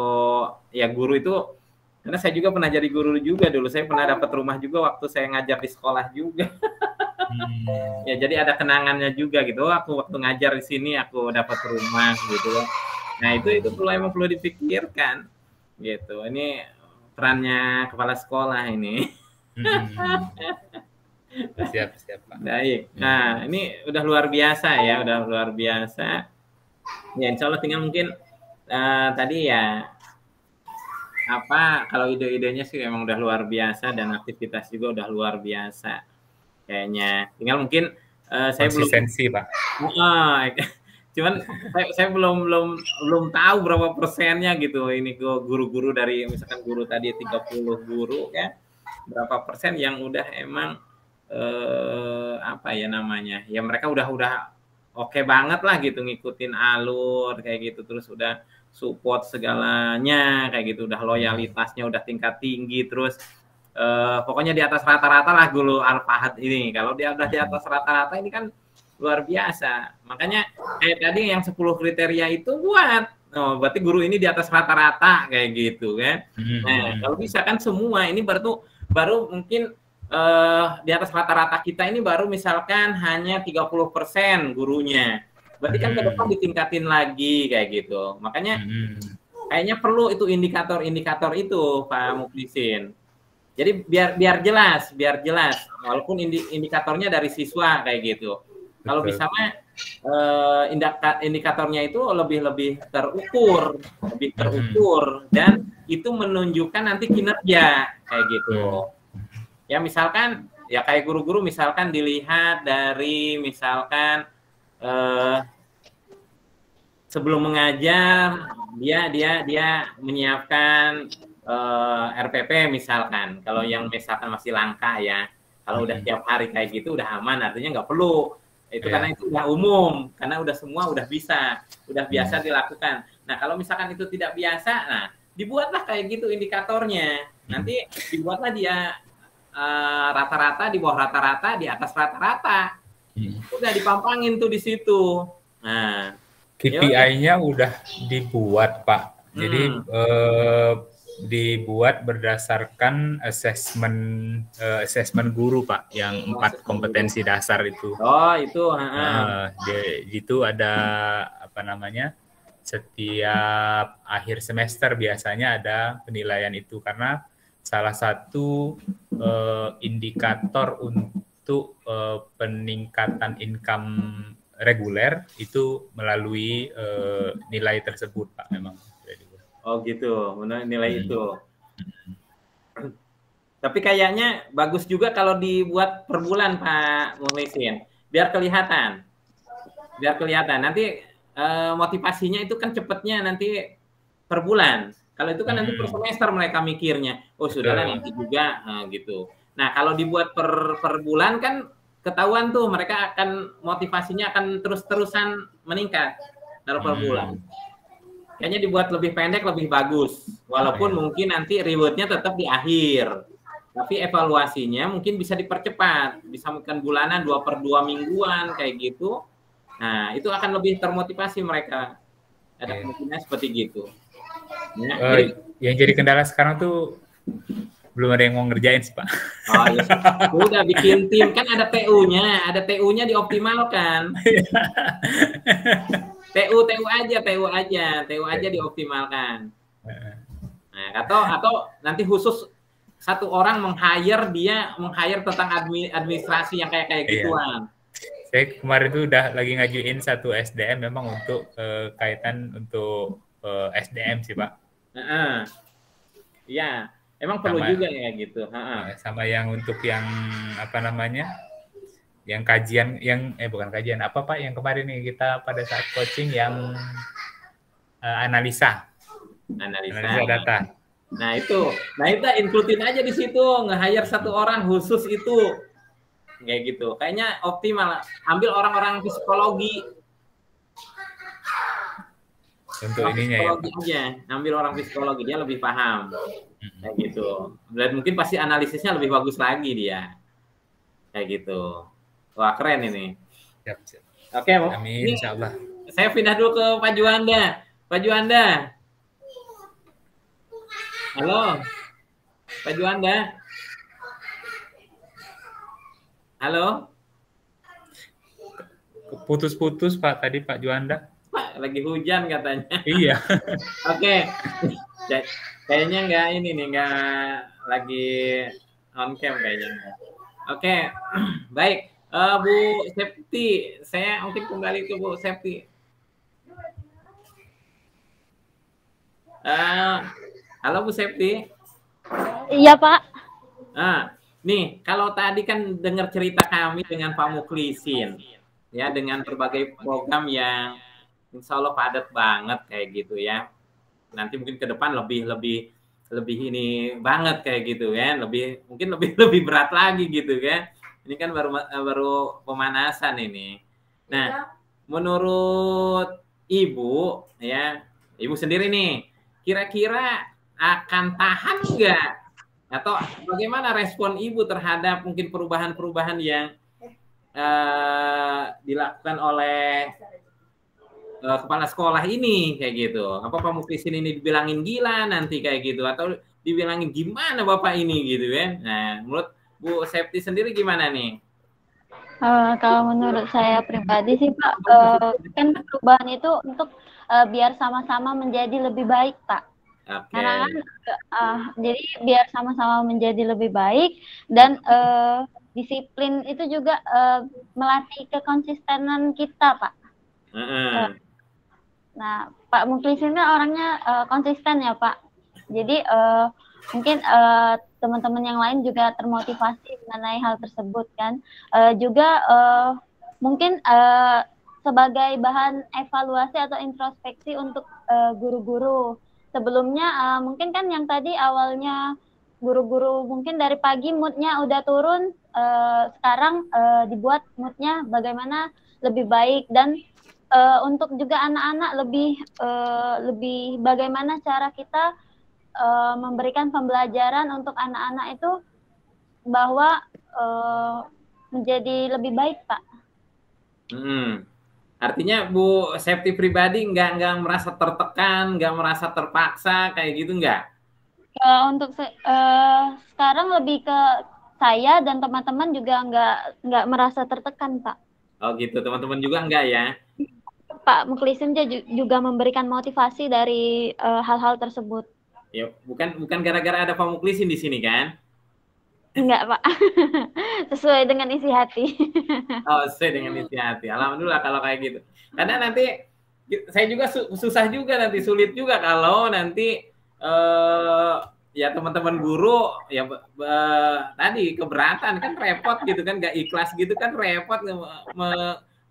ya guru itu, karena saya juga pernah jadi guru juga dulu. Saya pernah dapat rumah juga waktu saya ngajar di sekolah juga. Ya jadi ada kenangannya juga gitu. Aku waktu ngajar di sini aku dapat rumah gitu. Nah itu emang perlu dipikirkan gitu. Ini perannya kepala sekolah ini. Siap Pak. Baik. Nah ini udah luar biasa ya, Ya insya Allah tinggal mungkin tadi ya kalau ide-idenya sih emang udah luar biasa dan aktivitas juga udah luar biasa. Kayaknya tinggal mungkin saya konsistensi Pak. Cuman saya belum tahu berapa persennya gitu ini ke guru-guru dari misalkan guru tadi 30 guru ya berapa persen yang udah emang ya mereka udah oke banget lah gitu ngikutin alur kayak gitu terus udah support segalanya kayak gitu udah loyalitasnya udah tingkat tinggi terus pokoknya di atas rata-rata lah guru Al-Fahad ini. Kalau dia udah di atas rata-rata ini kan luar biasa. Makanya kayak tadi yang 10 kriteria itu berarti guru ini di atas rata-rata kayak gitu kan. Nah, kalau bisa kan semua ini baru mungkin di atas rata-rata kita ini baru misalkan hanya 30% gurunya. Berarti kan ke depan ditingkatin lagi kayak gitu. Makanya kayaknya perlu itu indikator-indikator itu Pak Muklisin. Jadi biar jelas, walaupun indikatornya dari siswa kayak gitu. Kalau misalnya indikatornya itu lebih terukur dan itu menunjukkan nanti kinerja kayak gitu. Ya misalkan ya kayak guru-guru misalkan dilihat dari misalkan sebelum mengajar dia menyiapkan RPP misalkan, kalau yang misalkan masih langka ya, kalau udah tiap hari kayak gitu udah aman, artinya nggak perlu itu karena itu udah umum, karena udah semua udah biasa dilakukan. Nah kalau misalkan itu tidak biasa, nah dibuatlah kayak gitu indikatornya, nanti dibuatlah dia rata-rata di bawah rata-rata di atas rata-rata, udah dipampangin tuh di situ. Nah KPI-nya udah dibuat Pak, jadi dibuat berdasarkan assessment guru Pak yang 4 kompetensi dasar itu. Oh itu. Itu ada setiap akhir semester biasanya ada penilaian itu karena salah satu indikator untuk peningkatan income reguler itu melalui nilai tersebut Pak memang. Oh gitu, nilai itu. Tapi kayaknya bagus juga kalau dibuat per bulan Pak Muhlisin, biar kelihatan. Nanti motivasinya itu kan cepetnya nanti per bulan. Kalau itu kan nanti per semester mereka mikirnya, oh sudahlah nanti juga gitu. Nah kalau dibuat per bulan kan ketahuan tuh mereka akan motivasinya akan terus-terusan meningkat kalau per bulan. Kayaknya dibuat lebih pendek lebih bagus. Walaupun mungkin nanti rewardnya tetap di akhir. Tapi evaluasinya mungkin bisa dipercepat. Bisa mungkin bulanan 2/2 mingguan kayak gitu. Nah, itu akan lebih termotivasi mereka. Ada kemungkinan seperti gitu. Ya, yang jadi kendala sekarang tuh belum ada yang mau ngerjain sih Pak. Oh iya. Udah bikin tim. Kan ada TU-nya. Ada TU-nya dioptimalkan. TU aja dioptimalkan. Nah, atau nanti khusus satu orang meng-hire tentang administrasi yang kayak gituan. Saya kemarin tuh udah lagi ngajuin satu SDM memang untuk kaitan untuk SDM sih Pak. Iya, emang perlu juga ya gitu. Sama yang untuk yang apa namanya? Yang kajian yang bukan kajian apa Pak yang kemarin nih kita pada saat coaching yang analisa data. Nah itu includein aja di situ, nge-hire satu orang khusus itu kayak gitu. Kayaknya optimal. Ambil orang-orang psikologi untuk ininya ya. Ambil orang psikologi dia lebih paham kayak gitu. Dan mungkin pasti analisisnya lebih bagus lagi dia kayak gitu. Wah keren ini. Siap. Oke, amin insyaallah. Saya pindah dulu ke Pak Juanda. Pak Juanda. Halo. Pak Juanda. Halo. Putus-putus Pak tadi Pak Juanda. Pak lagi hujan katanya. Iya. Oke. Kayaknya nggak lagi on cam kayaknya. Oke. Baik. Bu Septi, saya mungkin kembali ke Bu Septi. Halo Bu Septi. Iya Pak. Nih kalau tadi kan dengar cerita kami dengan Pak Mukhlisin, ya dengan berbagai program yang insya Allah padat banget kayak gitu ya. Nanti mungkin ke depan lebih ini banget kayak gitu ya, mungkin lebih berat lagi gitu kan. Ini kan baru pemanasan ini. Nah, menurut Ibu ya, Ibu sendiri nih, kira-kira akan tahan nggak? Atau bagaimana respon Ibu terhadap mungkin perubahan-perubahan yang dilakukan oleh kepala sekolah ini kayak gitu? Apa Pak Mukhlisin ini dibilangin gila nanti kayak gitu? Atau dibilangin gimana Bapak ini gitu ya? Nah, menurut Bu Septi sendiri gimana nih? Kalau menurut saya pribadi sih Pak, kan perubahan itu untuk biar sama-sama menjadi lebih baik Pak. Okay. Karena kan, jadi biar sama-sama menjadi lebih baik dan disiplin itu juga melatih kekonsistenan kita Pak. Nah Pak Mukhlisin kan orangnya konsisten ya Pak. Jadi mungkin teman-teman yang lain juga termotivasi mengenai hal tersebut kan. Juga mungkin sebagai bahan evaluasi atau introspeksi untuk guru-guru. Sebelumnya mungkin kan yang tadi awalnya guru-guru mungkin dari pagi moodnya udah turun, sekarang dibuat moodnya bagaimana lebih baik dan untuk juga anak-anak lebih bagaimana cara kita memberikan pembelajaran untuk anak-anak itu bahwa menjadi lebih baik Pak. Artinya Bu Septi pribadi nggak merasa tertekan, nggak merasa terpaksa kayak gitu nggak? Untuk sekarang lebih ke saya dan teman-teman juga nggak merasa tertekan Pak. Oh gitu, teman-teman juga nggak ya? Pak Mukhlisin juga memberikan motivasi dari hal-hal tersebut. Ya, bukan gara-gara ada Pak Mukhlisin di sini kan? Enggak, Pak. Sesuai dengan isi hati. Oh, sesuai dengan isi hati. Alhamdulillah kalau kayak gitu. Karena nanti saya juga susah juga nanti, sulit juga kalau nanti ya teman-teman guru ya tadi keberatan kan repot gitu kan, nggak ikhlas gitu kan repot,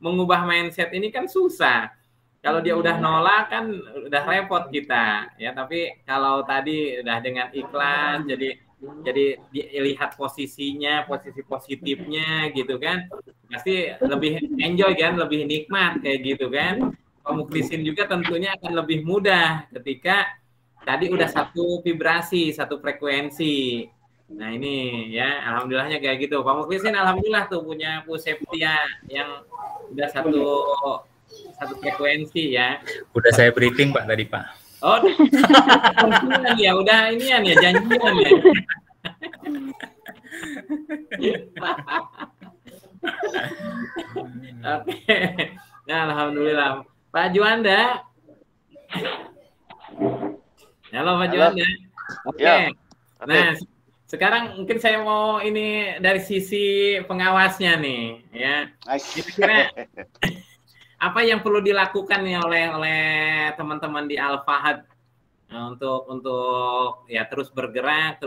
mengubah mindset ini kan susah. Kalau dia udah nolak kan udah repot kita ya, tapi kalau tadi udah dengan ikhlas, jadi dilihat posisinya, posisi positifnya gitu kan, pasti lebih enjoy kan, lebih nikmat kayak gitu kan. Pak Muklisin juga tentunya akan lebih mudah ketika tadi udah satu vibrasi, satu frekuensi. Nah ini ya, alhamdulillahnya kayak gitu. Pak Muklisin alhamdulillah tuh punya Bu Septia yang udah satu frekuensi ya. Udah saya briefing Pak tadi Pak. Oh, ya udah inian ya, janjian ya. Oke. Nah, alhamdulillah. Pak Juanda. Halo Pak Juanda. Oke. Ya. Nah, sekarang mungkin saya mau ini dari sisi pengawasnya nih, ya. Kira-kira apa yang perlu dilakukan nih oleh teman-teman di Al-Fahad untuk ya terus bergerak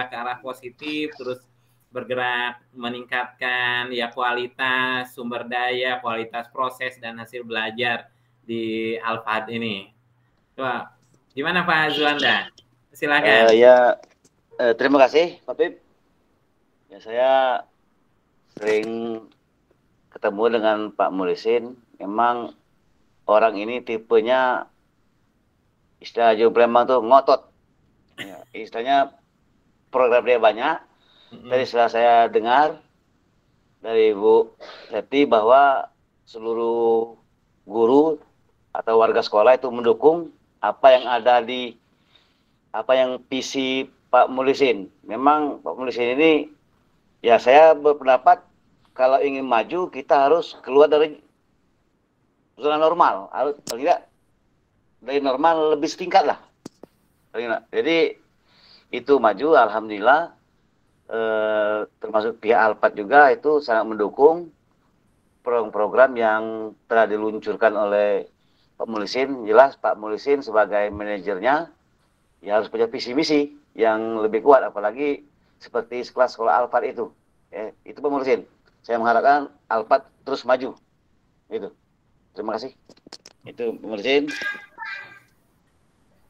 ke arah positif, terus bergerak meningkatkan ya kualitas sumber daya, kualitas proses dan hasil belajar di Al-Fahad ini. Coba gimana Pak Juanda? Silakan. Terima kasih Pak Pip. Ya, saya sering ketemu dengan Pak Muklisin. Memang orang ini tipenya istilah Jawa Palembang tuh ngotot. Ya, istilahnya program dia banyak. Dari setelah saya dengar dari Bu Septi bahwa seluruh guru atau warga sekolah itu mendukung apa yang visi Pak Muklisin. Memang Pak Muklisin ini, ya saya berpendapat kalau ingin maju kita harus keluar dari zona normal, harus tidak dari normal lebih setingkat lah. Jadi itu maju, alhamdulillah. Termasuk pihak Al-Fahad juga itu sangat mendukung program-program yang telah diluncurkan oleh Pak Muklisin. Jelas Pak Muklisin sebagai manajernya ya harus punya visi misi yang lebih kuat, apalagi seperti kelas sekolah Al-Fahad itu. Itu Pak Muklisin. Saya mengharapkan Al-Fahad terus maju. Itu. Terima kasih. Itu Pak Muklisin.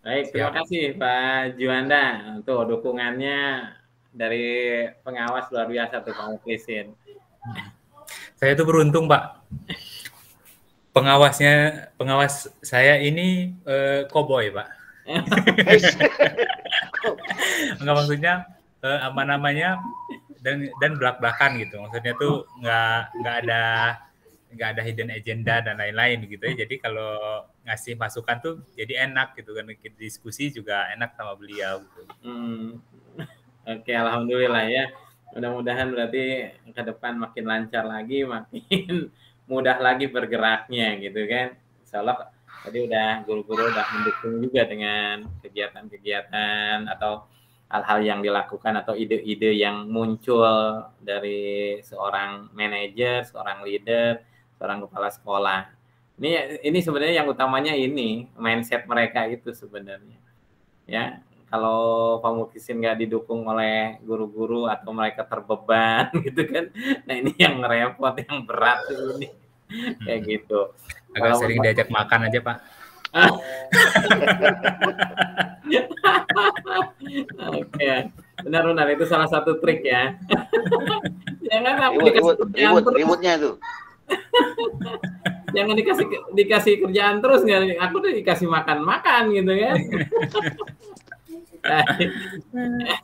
Baik, terima kasih Pak Juanda untuk dukungannya dari pengawas luar biasa tuh Pak Muklisin. Saya tuh beruntung Pak. Pengawas saya ini koboi Pak. Enggak, maksudnya apa namanya, dan belak-belakan gitu. Maksudnya tuh nggak ada hidden agenda dan lain-lain gitu ya. Jadi kalau ngasih masukan tuh jadi enak gitu kan, diskusi juga enak sama beliau gitu. Oke, alhamdulillah ya. Mudah-mudahan berarti ke depan makin lancar lagi, makin mudah lagi bergeraknya gitu kan. Insyaallah tadi guru-guru udah mendukung juga dengan kegiatan-kegiatan atau hal-hal yang dilakukan atau ide-ide yang muncul dari seorang manajer, seorang leader, seorang kepala sekolah. Ini sebenarnya yang utamanya ini mindset mereka itu sebenarnya. Ya, kalau Pak Muklisin nggak didukung oleh guru-guru atau mereka terbeban gitu kan, nah ini yang repot, yang berat ini kayak gitu. Agak sering diajak makan aja Pak. Oke, benar-benar itu salah satu trik ya. Jangan ributnya itu. Jangan dikasih kerjaan terus, nggak? Aku udah dikasih makan gitu kan.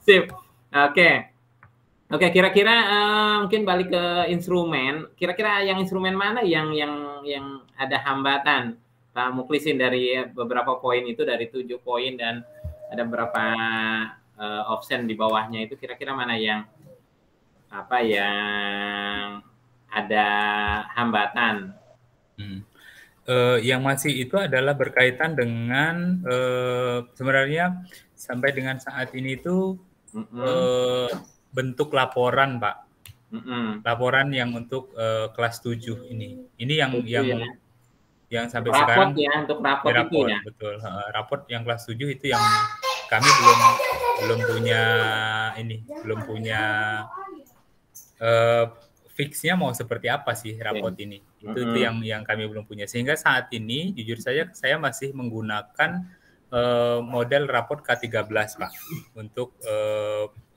Sip. Oke, kira-kira mungkin balik ke instrumen. Kira-kira yang instrumen mana yang ada hambatan Pak Muklisin dari beberapa poin itu, dari 7 poin dan ada beberapa option di bawahnya itu, kira-kira mana yang ada hambatan? Yang masih itu adalah berkaitan dengan sebenarnya sampai dengan saat ini itu bentuk laporan, Pak. Laporan yang untuk kelas 7 ini. Ini yang sampai raport sekarang ya, untuk raport itu ya. Betul. Raport yang kelas 7 itu yang kami belum punya fixnya mau seperti apa sih raport ini. Itu yang kami belum punya. Sehingga saat ini jujur saja saya masih menggunakan model raport K13, Pak, untuk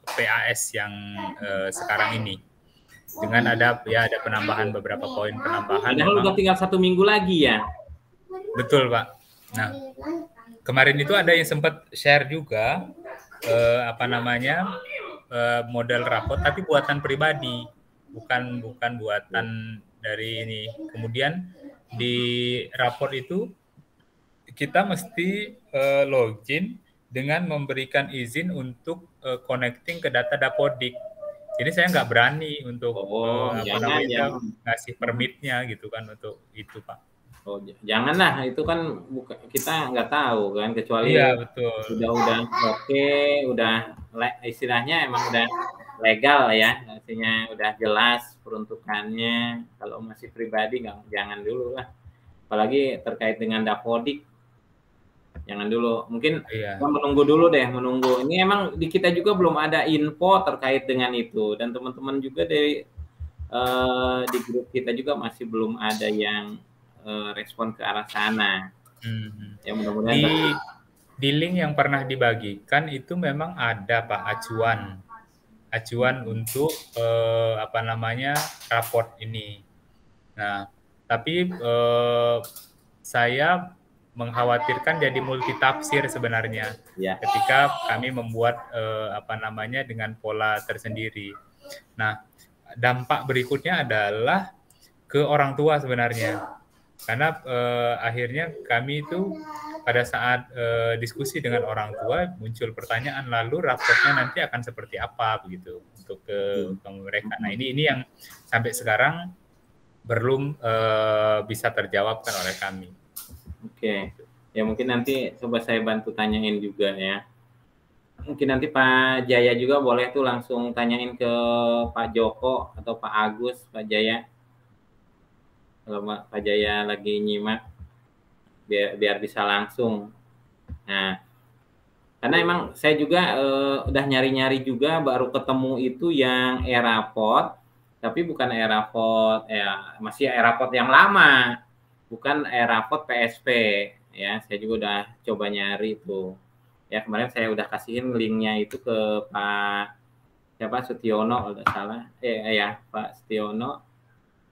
PAS yang sekarang ini. Dengan ada penambahan beberapa poin penambahan. Padahal udah tinggal 1 minggu lagi ya. Betul, Pak. Nah, kemarin itu ada yang sempat share juga model raport, tapi buatan pribadi, bukan buatan dari ini. Kemudian di raport itu kita mesti login dengan memberikan izin untuk connecting ke data Dapodik. Jadi saya nggak berani untuk ngasih permitnya gitu kan untuk itu, Pak. Oh, janganlah, itu kan kita nggak tahu kan, kecuali betul. udah oke, udah istilahnya emang udah legal ya, artinya udah jelas peruntukannya. Kalau masih pribadi jangan dulu lah, apalagi terkait dengan Dapodik. Jangan dulu, mungkin kita menunggu dulu deh, Ini emang di kita juga belum ada info terkait dengan itu, dan teman-teman juga dari di grup kita juga masih belum ada yang respon ke arah sana. Ya mudah-mudahan di link yang pernah dibagikan itu memang ada, Pak, acuan untuk raport ini. Nah, tapi saya mengkhawatirkan jadi multitafsir sebenarnya ketika kami membuat dengan pola tersendiri. Nah, dampak berikutnya adalah ke orang tua sebenarnya, karena akhirnya kami itu pada saat diskusi dengan orang tua muncul pertanyaan, lalu raportnya nanti akan seperti apa begitu untuk ke mereka. Nah, ini yang sampai sekarang belum bisa terjawabkan oleh kami. Oke, ya mungkin nanti coba saya bantu tanyain juga ya. Mungkin nanti Pak Jaya juga boleh tuh langsung tanyain ke Pak Joko atau Pak Agus, Pak Jaya. Kalau Pak Jaya lagi nyimak, biar bisa langsung. Nah, karena emang saya juga udah nyari-nyari juga, baru ketemu itu yang e-raport, tapi bukan e-raport, masih e-raport yang lama. Bukan e-raport PSP ya, saya juga udah coba nyari itu ya. Kemarin saya udah kasihin linknya itu ke Pak Sutiono, udah salah Pak Sutiono,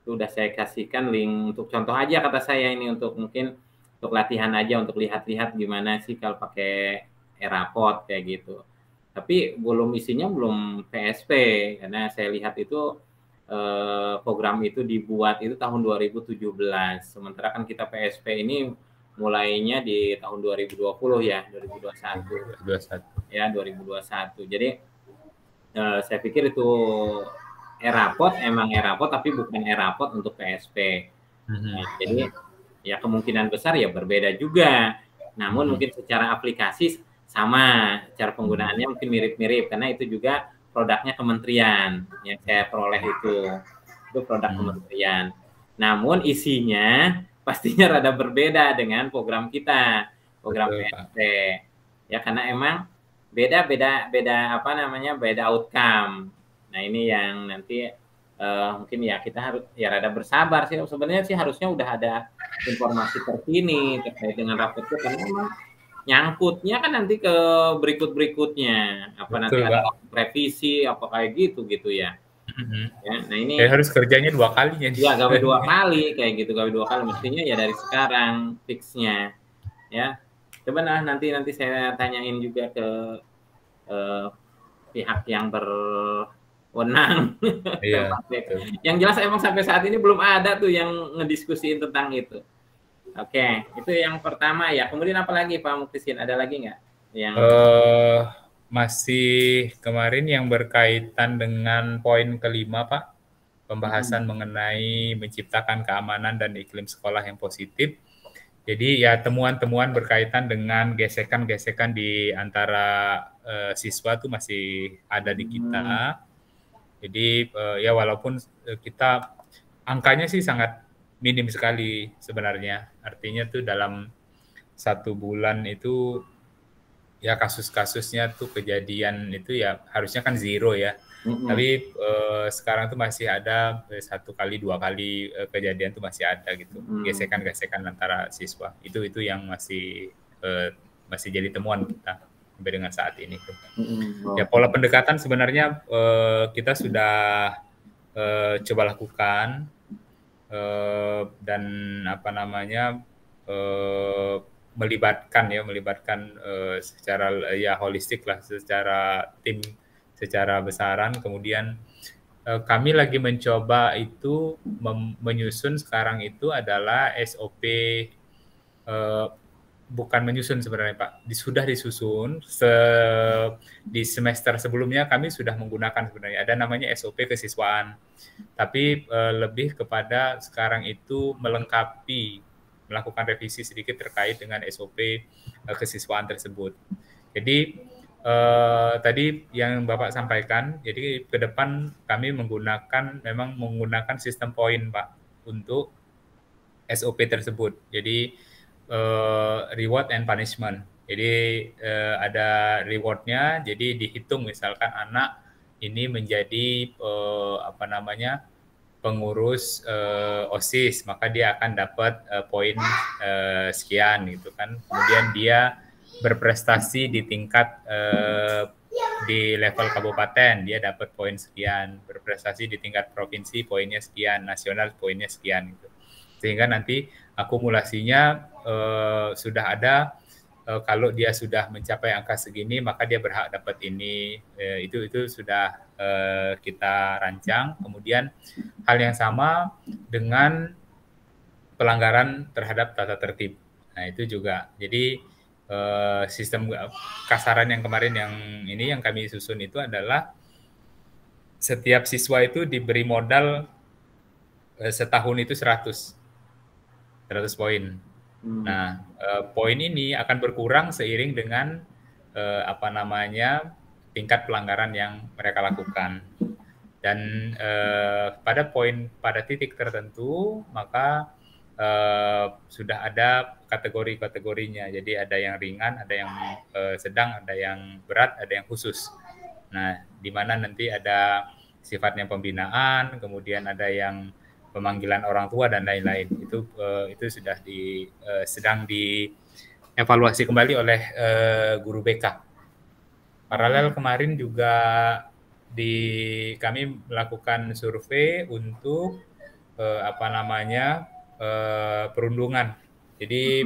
itu udah saya kasihkan link untuk contoh aja, kata saya ini untuk mungkin untuk latihan aja, untuk lihat-lihat gimana sih kalau pakai e-raport kayak gitu. Tapi isinya belum PSP, karena saya lihat itu program itu dibuat itu tahun 2017. Sementara kan kita PSP ini mulainya di tahun 2020 ya, 2021. Ya, 2021. Jadi saya pikir itu e-raport emang e-raport, tapi bukan e-raport untuk PSP. Nah, jadi ya kemungkinan besar ya berbeda juga. Namun mungkin secara aplikasi sama, cara penggunaannya mungkin mirip-mirip, karena itu juga produknya kementerian yang saya peroleh itu produk kementerian. Namun isinya pastinya rada berbeda dengan program kita, program PSP. Ya, karena emang beda outcome. Nah, ini yang nanti mungkin ya kita harus rada bersabar sih. Sebenarnya sih harusnya udah ada informasi terkini terkait dengan raport itu, karena emang nyangkutnya kan nanti ke berikutnya, nanti ada revisi apa kayak gitu ya. Ya, nah ini harus kerjanya 2 kali ya. Ya, gawe 2 kali kayak gitu, gawe 2 kali mestinya ya dari sekarang fixnya. Ya, coba nanti saya tanyain juga ke pihak yang berwenang. Iya. Yang jelas emang sampai saat ini belum ada tuh yang ngediskusiin tentang itu. Oke, itu yang pertama ya. Kemudian apa lagi Pak Muktisin? Ada lagi nggak? Yang masih kemarin yang berkaitan dengan poin kelima, Pak. Pembahasan mengenai menciptakan keamanan dan iklim sekolah yang positif. Jadi ya temuan-temuan berkaitan dengan gesekan-gesekan di antara siswa itu masih ada di kita. Jadi ya walaupun kita angkanya sih sangat minim sekali sebenarnya. Artinya tuh dalam 1 bulan itu ya kasus-kasusnya tuh kejadian itu ya harusnya kan 0 ya. Tapi sekarang tuh masih ada 1 kali 2 kali kejadian tuh masih ada gitu, gesekan-gesekan antara siswa. Itu yang masih jadi temuan kita sampai dengan saat ini tuh. Ya pola pendekatan sebenarnya kita sudah coba lakukan dan apa namanya melibatkan secara ya holistik lah, secara tim, secara besaran. Kemudian kami lagi mencoba itu menyusun sekarang itu adalah SOP, bukan menyusun sebenarnya Pak, sudah disusun di semester sebelumnya kami sudah menggunakan sebenarnya, ada namanya SOP kesiswaan, tapi lebih kepada sekarang itu melakukan revisi sedikit terkait dengan SOP kesiswaan tersebut. Jadi tadi yang Bapak sampaikan, jadi ke depan kami memang menggunakan sistem poin Pak untuk SOP tersebut. Jadi reward and punishment. Jadi ada rewardnya, jadi dihitung misalkan anak ini menjadi pengurus OSIS, maka dia akan dapat poin sekian gitu kan. Kemudian dia berprestasi di tingkat di level kabupaten, dia dapat poin sekian. Berprestasi di tingkat provinsi, poinnya sekian. Nasional, poinnya sekian gitu. Sehingga nanti akumulasinya sudah ada, kalau dia sudah mencapai angka segini maka dia berhak dapat ini. Itu sudah kita rancang. Kemudian hal yang sama dengan pelanggaran terhadap tata tertib. Nah itu juga. Jadi sistem kasaran yang kemarin yang kami susun itu adalah setiap siswa itu diberi modal setahun itu 100 poin. Nah, poin ini akan berkurang seiring dengan tingkat pelanggaran yang mereka lakukan. Dan pada titik tertentu maka sudah ada kategori-kategorinya. Jadi ada yang ringan, ada yang sedang, ada yang berat, ada yang khusus. Nah, di mana nanti ada sifatnya pembinaan, kemudian ada yang pemanggilan orang tua dan lain-lain. Itu sudah sedang dievaluasi kembali oleh guru BK. Paralel kemarin juga kami melakukan survei untuk perundungan. Jadi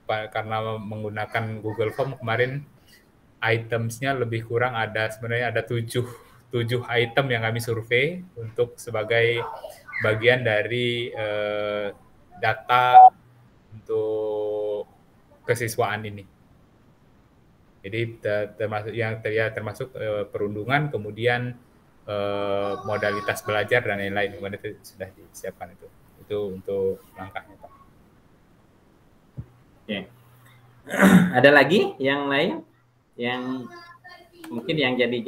karena menggunakan Google Form kemarin itemsnya lebih kurang sebenarnya ada 7 item yang kami survei untuk sebagai bagian dari data untuk kesiswaan ini. Jadi termasuk perundungan, kemudian modalitas belajar dan lain-lain, kemudian itu sudah disiapkan itu untuk langkahnya Pak. Oke. Ada lagi yang lain yang mungkin yang jadi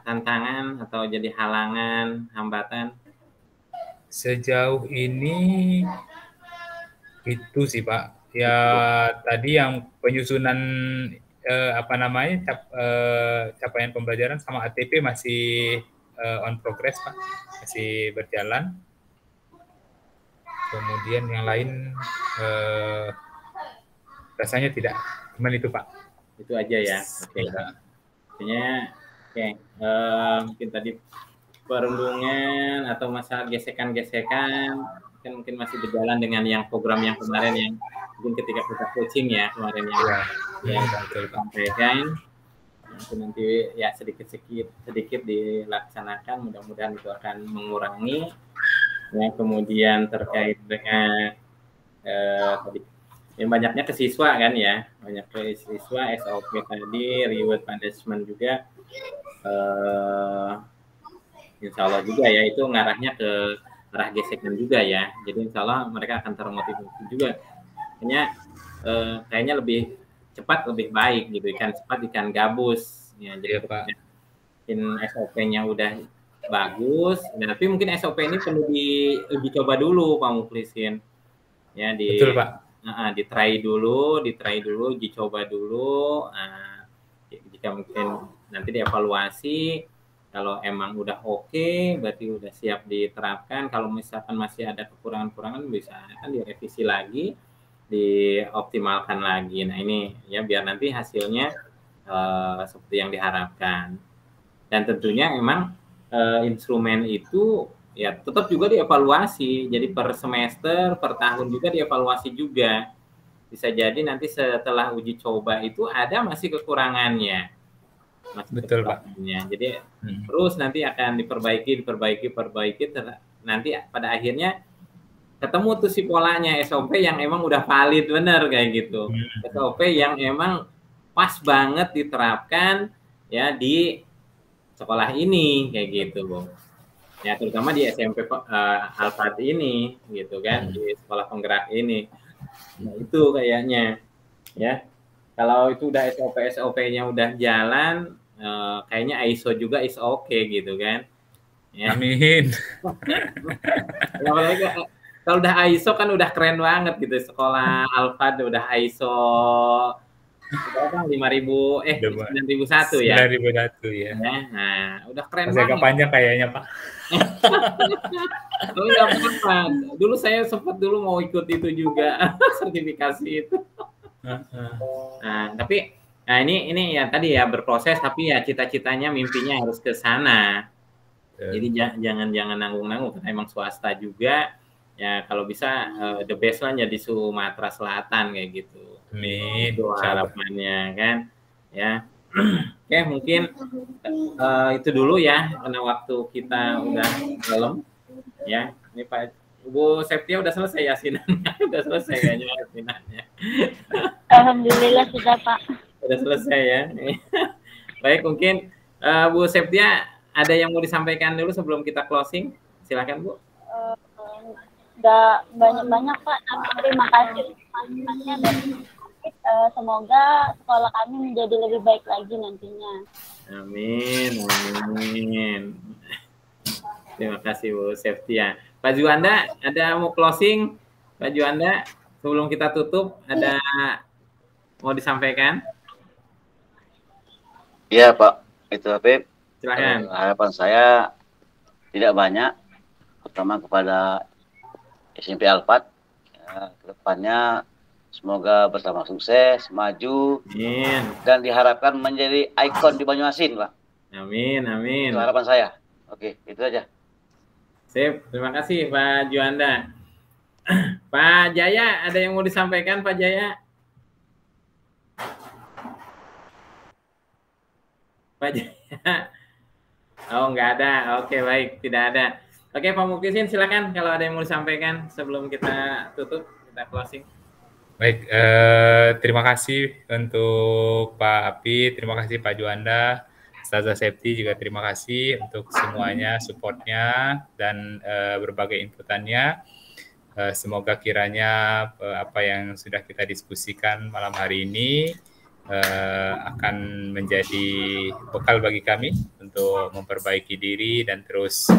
tantangan atau jadi halangan, hambatan? Sejauh ini itu sih Pak. Ya tadi yang penyusunan capaian pembelajaran sama ATP masih on progress Pak, masih berjalan. Kemudian yang lain rasanya tidak, cuman itu Pak. Itu aja ya. Oke. Artinya mungkin tadi perundungan atau masalah gesekan-gesekan mungkin masih berjalan dengan yang program yang kemarin yang mungkin ketika kita coaching ya kemarin yang sampaikan. Nanti ya sedikit dilaksanakan, mudah-mudahan itu akan mengurangi. Ya, kemudian terkait dengan tadi yang banyaknya ke siswa kan ya, banyak ke siswa, SOP tadi, reward punishment juga, insya Allah juga ya itu ngarahnya ke arah gesekan juga ya, jadi insya Allah mereka akan termotivasi juga. Kayaknya lebih cepat lebih baik gitu, ikan cepat ikan gabus ya, jadi SOP-nya udah bagus, tapi mungkin SOP ini perlu diuji coba dulu Pak Mukhlisin. Ya, Betul, Pak. di try dulu, uji coba dulu. Jika mungkin nanti dievaluasi, kalau emang udah oke, berarti udah siap diterapkan. Kalau misalkan masih ada kekurangan-kekurangan, bisa kan direvisi lagi, dioptimalkan lagi. Nah ini ya biar nanti hasilnya seperti yang diharapkan. Dan tentunya emang instrumen itu ya tetap juga dievaluasi. Jadi per semester, per tahun juga dievaluasi juga. Bisa jadi nanti setelah uji coba itu ada masih kekurangannya. Betul, Pak. Jadi terus nanti akan diperbaiki. Nanti pada akhirnya ketemu tuh si polanya SOP yang emang udah valid bener kayak gitu. SOP yang emang pas banget diterapkan ya di sekolah ini kayak gitu, Bu. Ya terutama di SMP Al-Fat ini gitu kan, di sekolah penggerak ini. Nah, itu kayaknya ya. Kalau itu udah SOP-nya udah jalan, kayaknya ISO juga is okay gitu kan. Ya. Amin. Kalau udah ISO kan udah keren banget gitu. Sekolah Al-Fat udah ISO 9001 ya. 9001 ya. Nah, udah keren masih banget. agak panjang kayaknya, Pak. Tapi nggak apa-apa. Dulu saya sempat mau ikut itu juga sertifikasi itu. Nah, tapi ini ya tadi ya berproses, tapi ya cita-citanya, mimpinya harus ke sana. Jadi jangan nanggung-nanggung, karena emang swasta juga. Ya kalau bisa the best lah jadi Sumatera Selatan kayak gitu. Amin. Itu harapannya kan. Ya. Oke, mungkin itu dulu ya, karena waktu kita udah malam. Ya, ini Pak Bu Septia udah selesai yasinannya, udah selesai kayaknya yasinannya. Alhamdulillah sudah, Pak. Udah selesai ya. Baik, mungkin Bu Septia ada yang mau disampaikan dulu sebelum kita closing? Silakan, Bu. Nggak banyak-banyak, Pak. Terima kasih masukannya dan semoga sekolah kami menjadi lebih baik lagi nantinya. Amin. Terima kasih Bu Septia. Pak Juanda, ada mau closing? Pak Juanda, sebelum kita tutup, ada mau disampaikan? Iya Pak, itu Habib. Silakan. Harapan saya tidak banyak, terutama kepada SMP Al-Fat. Kedepannya semoga bersama sukses, maju, amin, dan diharapkan menjadi ikon di Banyuasin, Pak. Amin. Itu harapan saya. Oke, itu aja. Sip, terima kasih Pak Juanda. Pak Jaya, ada yang mau disampaikan Pak Jaya? Pak Jaya? Oh, nggak ada. Oke, baik, tidak ada. Oke, Pak Mukhlisin, silakan kalau ada yang mau disampaikan sebelum kita tutup, kita closing. Baik, terima kasih untuk Pak Api, terima kasih Pak Juanda, Ustazah Septi juga terima kasih untuk semuanya, supportnya dan berbagai inputannya. Semoga kiranya apa yang sudah kita diskusikan malam hari ini akan menjadi bekal bagi kami untuk memperbaiki diri dan terus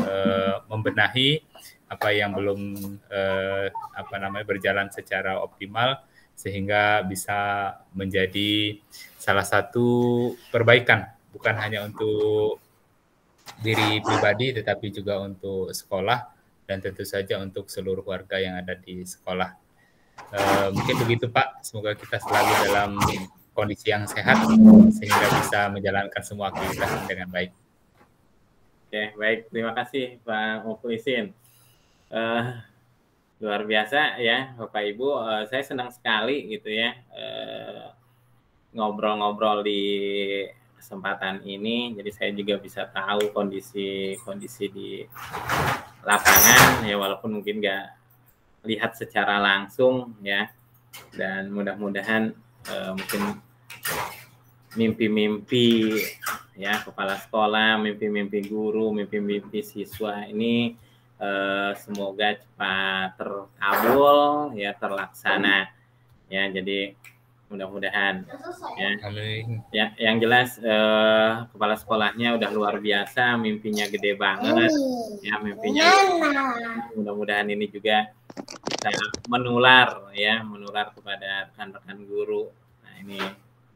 membenahi apa yang belum berjalan secara optimal, sehingga bisa menjadi salah satu perbaikan bukan hanya untuk diri pribadi tetapi juga untuk sekolah dan tentu saja untuk seluruh warga yang ada di sekolah. Mungkin begitu Pak, semoga kita selalu dalam kondisi yang sehat sehingga bisa menjalankan semua aktivitas dengan baik. Oke, baik, terima kasih Pak Mukhlisin. Luar biasa ya Bapak Ibu, saya senang sekali gitu ya ngobrol-ngobrol di kesempatan ini, jadi saya juga bisa tahu kondisi di lapangan ya, walaupun mungkin nggak lihat secara langsung ya, dan mudah-mudahan mungkin mimpi-mimpi ya kepala sekolah, mimpi-mimpi guru, mimpi-mimpi siswa ini semoga cepat terkabul ya, terlaksana ya. Jadi mudah-mudahan ya. Amin. Ya, yang jelas kepala sekolahnya udah luar biasa, mimpinya gede banget. Ya, mimpinya mudah-mudahan ini juga bisa menular kepada rekan-rekan guru. Nah, ini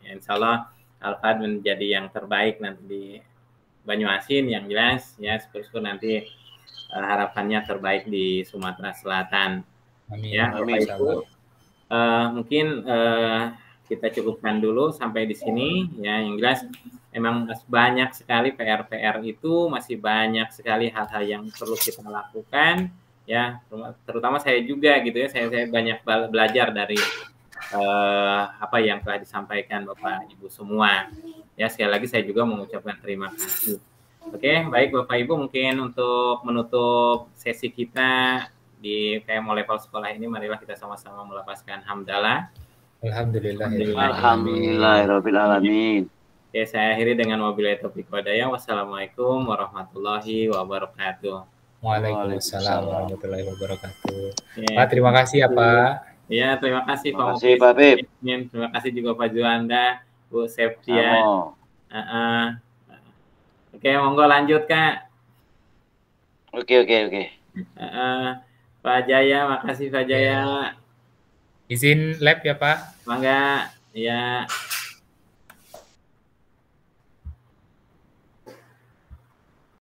ya, insya Allah Alfad menjadi yang terbaik nanti di Banyuasin, yang jelas ya, syukur-syukur nanti harapannya terbaik di Sumatera Selatan. Amin. Ya, Bapak Ibu, mungkin kita cukupkan dulu sampai di sini ya. Yang jelas memang banyak sekali PR-PR itu, masih banyak sekali hal-hal yang perlu kita lakukan ya, terutama saya juga gitu ya. Saya banyak belajar dari apa yang telah disampaikan Bapak Ibu semua. Ya, sekali lagi saya juga mengucapkan terima kasih. Oke, baik Bapak Ibu, mungkin untuk menutup sesi kita di PMO level sekolah ini, marilah kita sama-sama melapaskan hamdalah. Alhamdulillahirabbil alamin. Oke, saya akhiri dengan wabillahi taufiq walhidayah. Wassalamualaikum warahmatullahi wabarakatuh. Waalaikumsalam warahmatullahi wabarakatuh. Ya. Pak, terima kasih ya Pak. Ya, terima kasih Terima kasih Pak Bib. Terima kasih juga Pak Juanda, Bu Septia. Oke, monggo lanjut Kak. Oke. Pak Jaya, makasih Pak Jaya. Izin lab ya Pak. Mangga, ya.